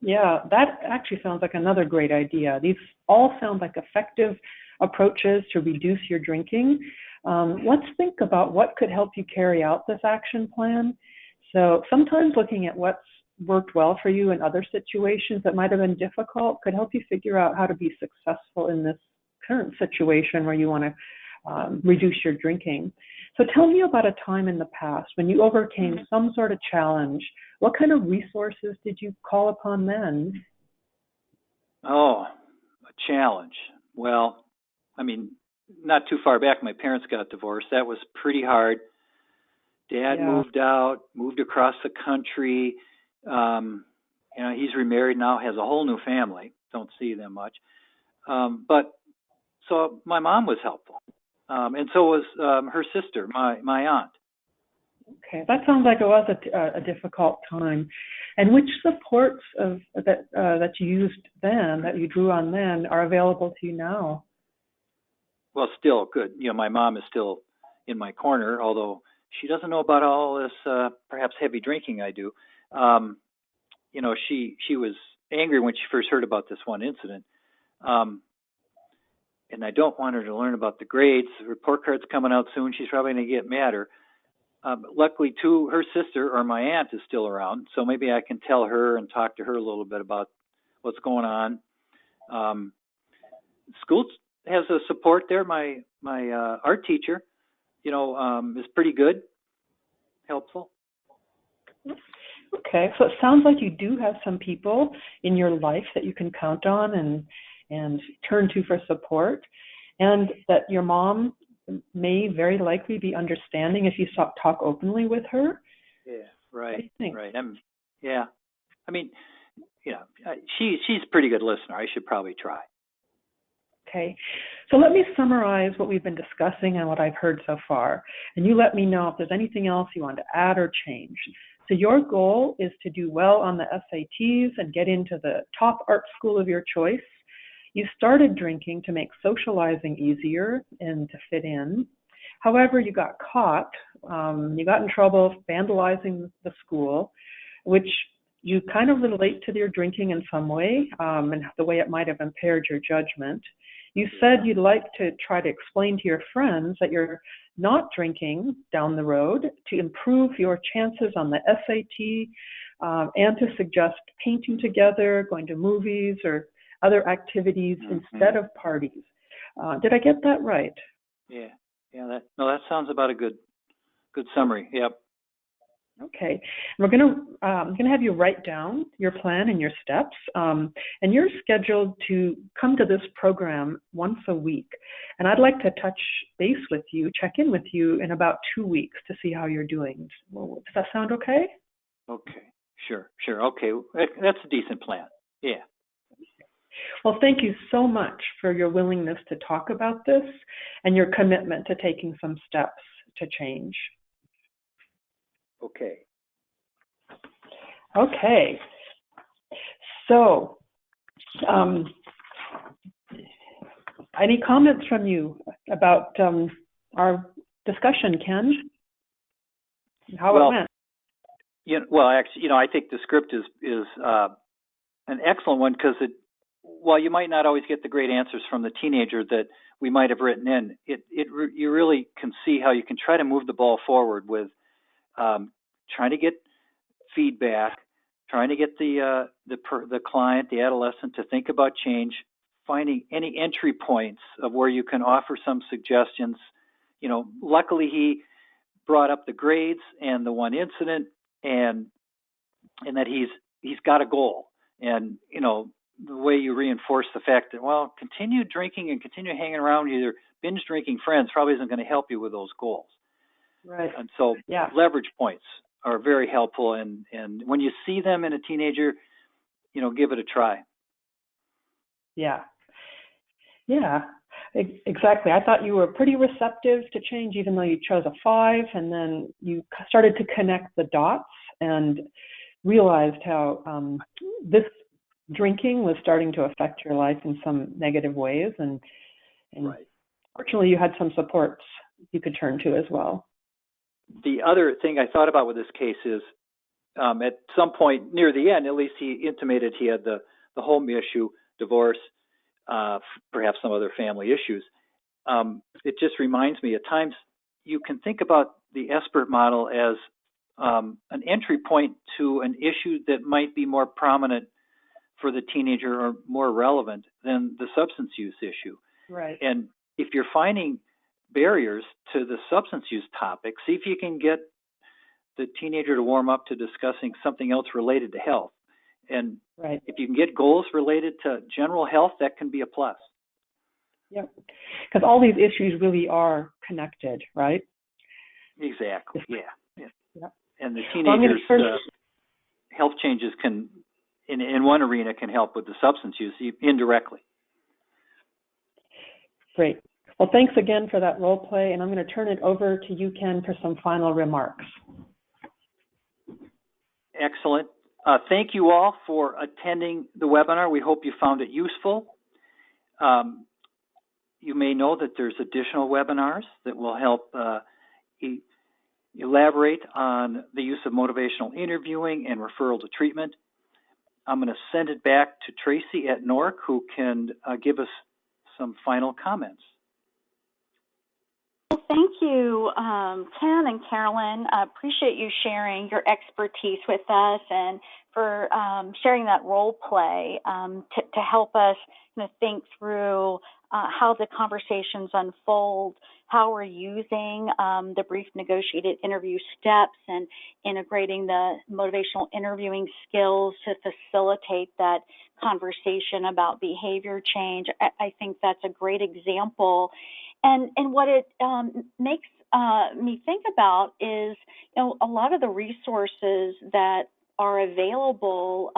Yeah, that actually sounds like another great idea. These all sound like effective approaches to reduce your drinking. Let's think about what could help you carry out this action plan. So sometimes looking at what's worked well for you in other situations that might have been difficult could help you figure out how to be successful in this current situation where you want to reduce your drinking. So tell me about a time in the past when you overcame some sort of challenge. What kind of resources did you call upon then? Oh, a challenge. Well, I mean, not too far back, my parents got divorced. That was pretty hard. Dad moved across the country. He's remarried now, has a whole new family. Don't see them much. But so my mom was helpful. And so was her sister, my aunt. Okay, that sounds like it was a difficult time. And which supports that you used then, that you drew on then, are available to you now? Well, still good. My mom is still in my corner, although she doesn't know about all this perhaps heavy drinking I do. She was angry when she first heard about this one incident. And I don't want her to learn about the grades. The report card's coming out soon. She's probably going to get madder. Luckily, too, her sister or my aunt is still around, so maybe I can tell her and talk to her a little bit about what's going on. School has a support there. My art teacher, is pretty good. helpful. Okay, so it sounds like you do have some people in your life that you can count on and turn to for support, and that your mom may very likely be understanding if you talk openly with her. Yeah, right. What do you think? Right. Yeah. I mean, she's a pretty good listener. I should probably try. Okay, so let me summarize what we've been discussing and what I've heard so far, and you let me know if there's anything else you want to add or change. So your goal is to do well on the SATs and get into the top art school of your choice. You started drinking to make socializing easier and to fit in. However, you got caught. You got in trouble vandalizing the school, which you kind of relate to your drinking in some way, and the way it might have impaired your judgment. You said you'd like to try to explain to your friends that you're not drinking down the road to improve your chances on the SAT, and to suggest painting together, going to movies or other activities instead of parties. Did I get that right? Yeah. That sounds about a good summary. Yep. Okay, I'm gonna have you write down your plan and your steps, and you're scheduled to come to this program once a week. And I'd like to touch base with you, check in with you in about 2 weeks to see how you're doing. Does that sound okay? Okay, sure. Okay, that's a decent plan. Yeah. Well, thank you so much for your willingness to talk about this and your commitment to taking some steps to change. Okay. So, any comments from you about our discussion, Ken? How it went? Actually, I think the script is an excellent one because while you might not always get the great answers from the teenager that we might have written in, you really can see how you can try to move the ball forward with trying to get feedback, trying to get the client, the adolescent, to think about change, finding any entry points of where you can offer some suggestions. Luckily he brought up the grades and the one incident, and that he's got a goal. And the way you reinforce the fact that continue drinking and continue hanging around either binge drinking friends probably isn't going to help you with those goals. Right. And so leverage points are very helpful, and when you see them in a teenager, give it a try. Yeah, exactly. I thought you were pretty receptive to change, even though you chose a 5, and then you started to connect the dots and realized how this drinking was starting to affect your life in some negative ways, and right. Fortunately you had some supports you could turn to as well. The other thing I thought about with this case is at some point near the end, at least he intimated he had the home issue, divorce, perhaps some other family issues. It just reminds me, at times you can think about the SBIRT model as an entry point to an issue that might be more prominent for the teenager or more relevant than the substance use issue. Right. And if you're finding barriers to the substance use topic, see if you can get the teenager to warm up to discussing something else related to health. And if you can get goals related to general health, that can be a plus. Yep, because all these issues really are connected, right? Exactly, yeah. Yep. And the teenagers' health changes can, in one arena, can help with the substance use indirectly. Great. Well, thanks again for that role play, and I'm going to turn it over to you, Ken, for some final remarks. Excellent. Thank you all for attending the webinar. We hope you found it useful. You may know that there's additional webinars that will help elaborate on the use of motivational interviewing and referral to treatment. I'm going to send it back to Tracy at NORC, who can give us some final comments. Well, thank you, Ken and Carolyn. I appreciate you sharing your expertise with us and for sharing that role play to help us think through how the conversations unfold, how we're using the brief negotiated interview steps and integrating the motivational interviewing skills to facilitate that conversation about behavior change. I think that's a great example. And what it makes me think about is, a lot of the resources that are available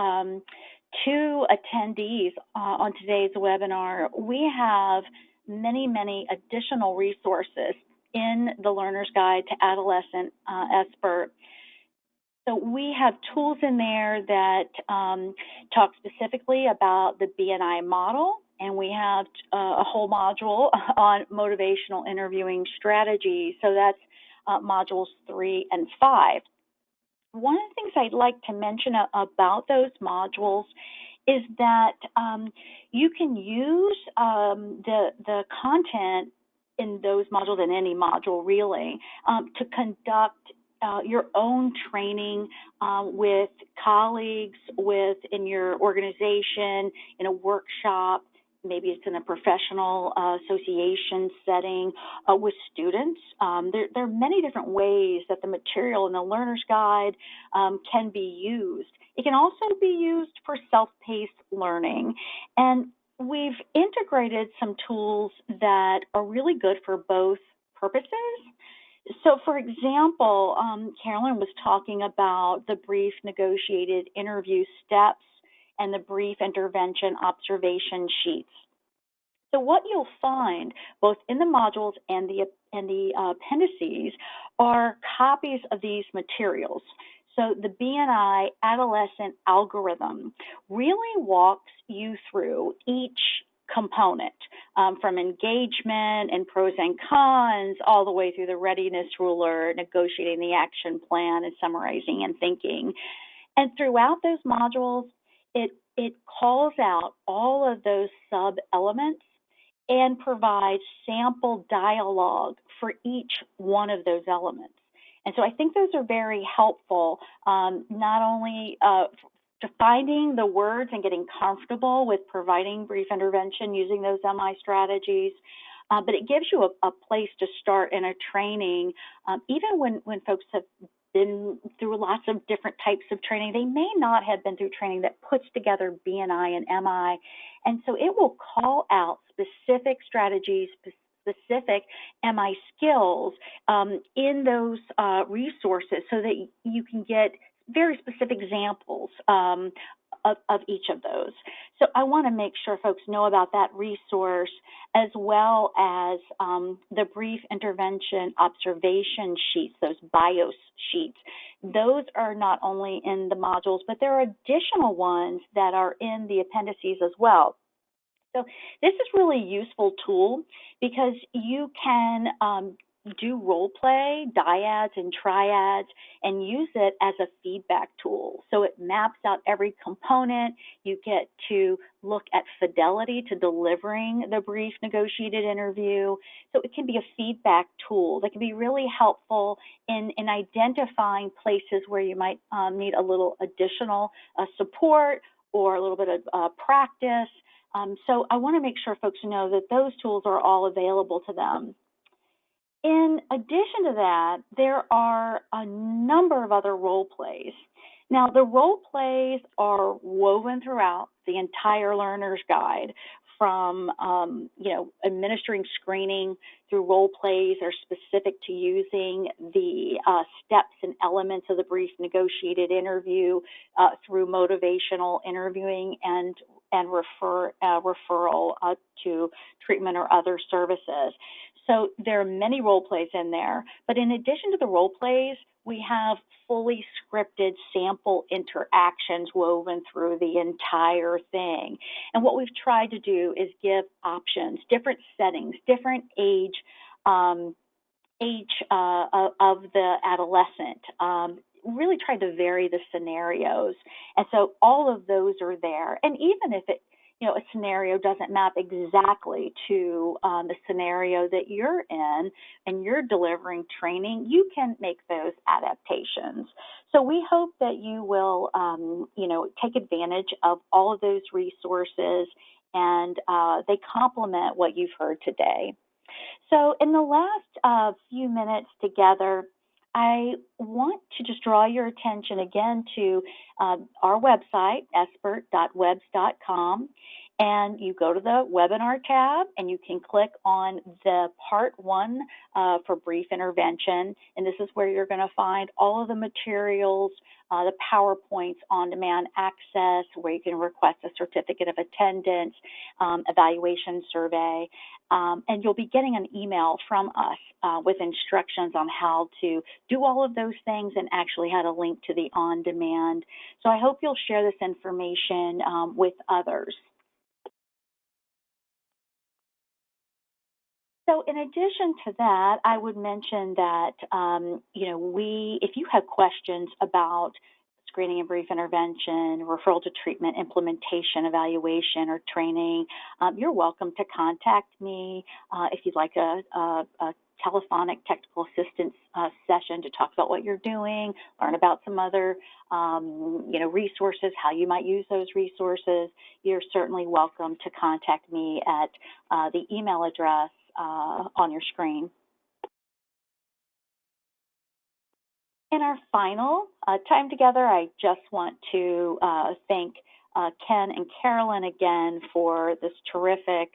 to attendees on today's webinar. We have many, many additional resources in the Learner's Guide to Adolescent SBIRT. So we have tools in there that talk specifically about the BNI model, and we have a whole module on motivational interviewing strategies. So that's modules 3 and 5. One of the things I'd like to mention about those modules is that you can use the content in those modules, in any module really, to conduct your own training with colleagues, in your organization, in a workshop. Maybe it's in a professional association setting with students. There are many different ways that the material in the Learner's Guide can be used. It can also be used for self-paced learning. And we've integrated some tools that are really good for both purposes. So, for example, Carolyn was talking about the brief negotiated interview steps and the brief intervention observation sheets. So what you'll find both in the modules and the appendices are copies of these materials. So the BNI adolescent algorithm really walks you through each component, from engagement and pros and cons, all the way through the readiness ruler, negotiating the action plan, and summarizing and thinking. And throughout those modules, it calls out all of those sub-elements and provides sample dialogue for each one of those elements. And so I think those are very helpful, not only to finding the words and getting comfortable with providing brief intervention using those MI strategies, but it gives you a place to start in a training. Even when folks have been through lots of different types of training, they may not have been through training that puts together BNI and MI. And so it will call out specific strategies, specific MI skills in those resources so that you can get very specific examples of each of those. So I want to make sure folks know about that resource, as well as the brief intervention observation sheets, those BIOS sheets. Those are not only in the modules, but there are additional ones that are in the appendices as well. So this is really a useful tool because you can do role play, dyads and triads, and use it as a feedback tool. So it maps out every component. You get to look at fidelity to delivering the brief negotiated interview. So it can be a feedback tool that can be really helpful in identifying places where you might need a little additional support or a little bit of practice. So I want to make sure folks know that those tools are all available to them. In addition to that, there are a number of other role plays. Now, the role plays are woven throughout the entire Learner's Guide, from administering screening through role plays are specific to using the steps and elements of the brief negotiated interview through motivational interviewing and referral to treatment or other services. So there are many role plays in there, but in addition to the role plays, we have fully scripted sample interactions woven through the entire thing. And what we've tried to do is give options, different settings, different age of the adolescent. Really tried to vary the scenarios. And so all of those are there. And even if a scenario doesn't map exactly to the scenario that you're in and you're delivering training, you can make those adaptations. So we hope that you will, take advantage of all of those resources and they complement what you've heard today. So in the last few minutes together, I want to just draw your attention again to our website, sbirt.webs.com, and you go to the webinar tab and you can click on the part 1 for brief intervention, and this is where you're going to find all of the materials, the PowerPoints, on-demand access, where you can request a certificate of attendance, evaluation survey, and you'll be getting an email from us with instructions on how to do all of those things and actually how to link to the on-demand. So I hope you'll share this information with others. So in addition to that, I would mention that, if you have questions about screening and brief intervention, referral to treatment, implementation, evaluation, or training, you're welcome to contact me if you'd like a telephonic technical assistance session to talk about what you're doing, learn about some other, resources, how you might use those resources. You're certainly welcome to contact me at the email address on your screen. In our final time together, I just want to thank Ken and Carolyn again for this terrific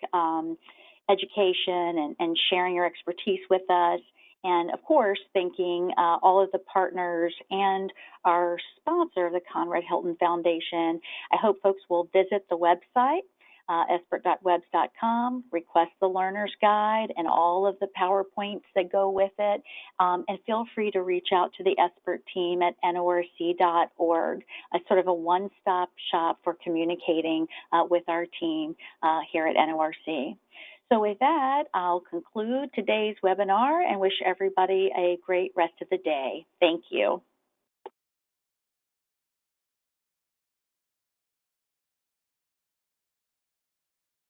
education and sharing your expertise with us. And of course, thanking all of the partners and our sponsor, the Conrad Hilton Foundation. I hope folks will visit the website, sbirt.webs.com, request the Learner's Guide and all of the PowerPoints that go with it, and feel free to reach out to the SBIRT team at norc.org, a sort of a one-stop shop for communicating with our team here at NORC. So with that, I'll conclude today's webinar and wish everybody a great rest of the day. Thank you.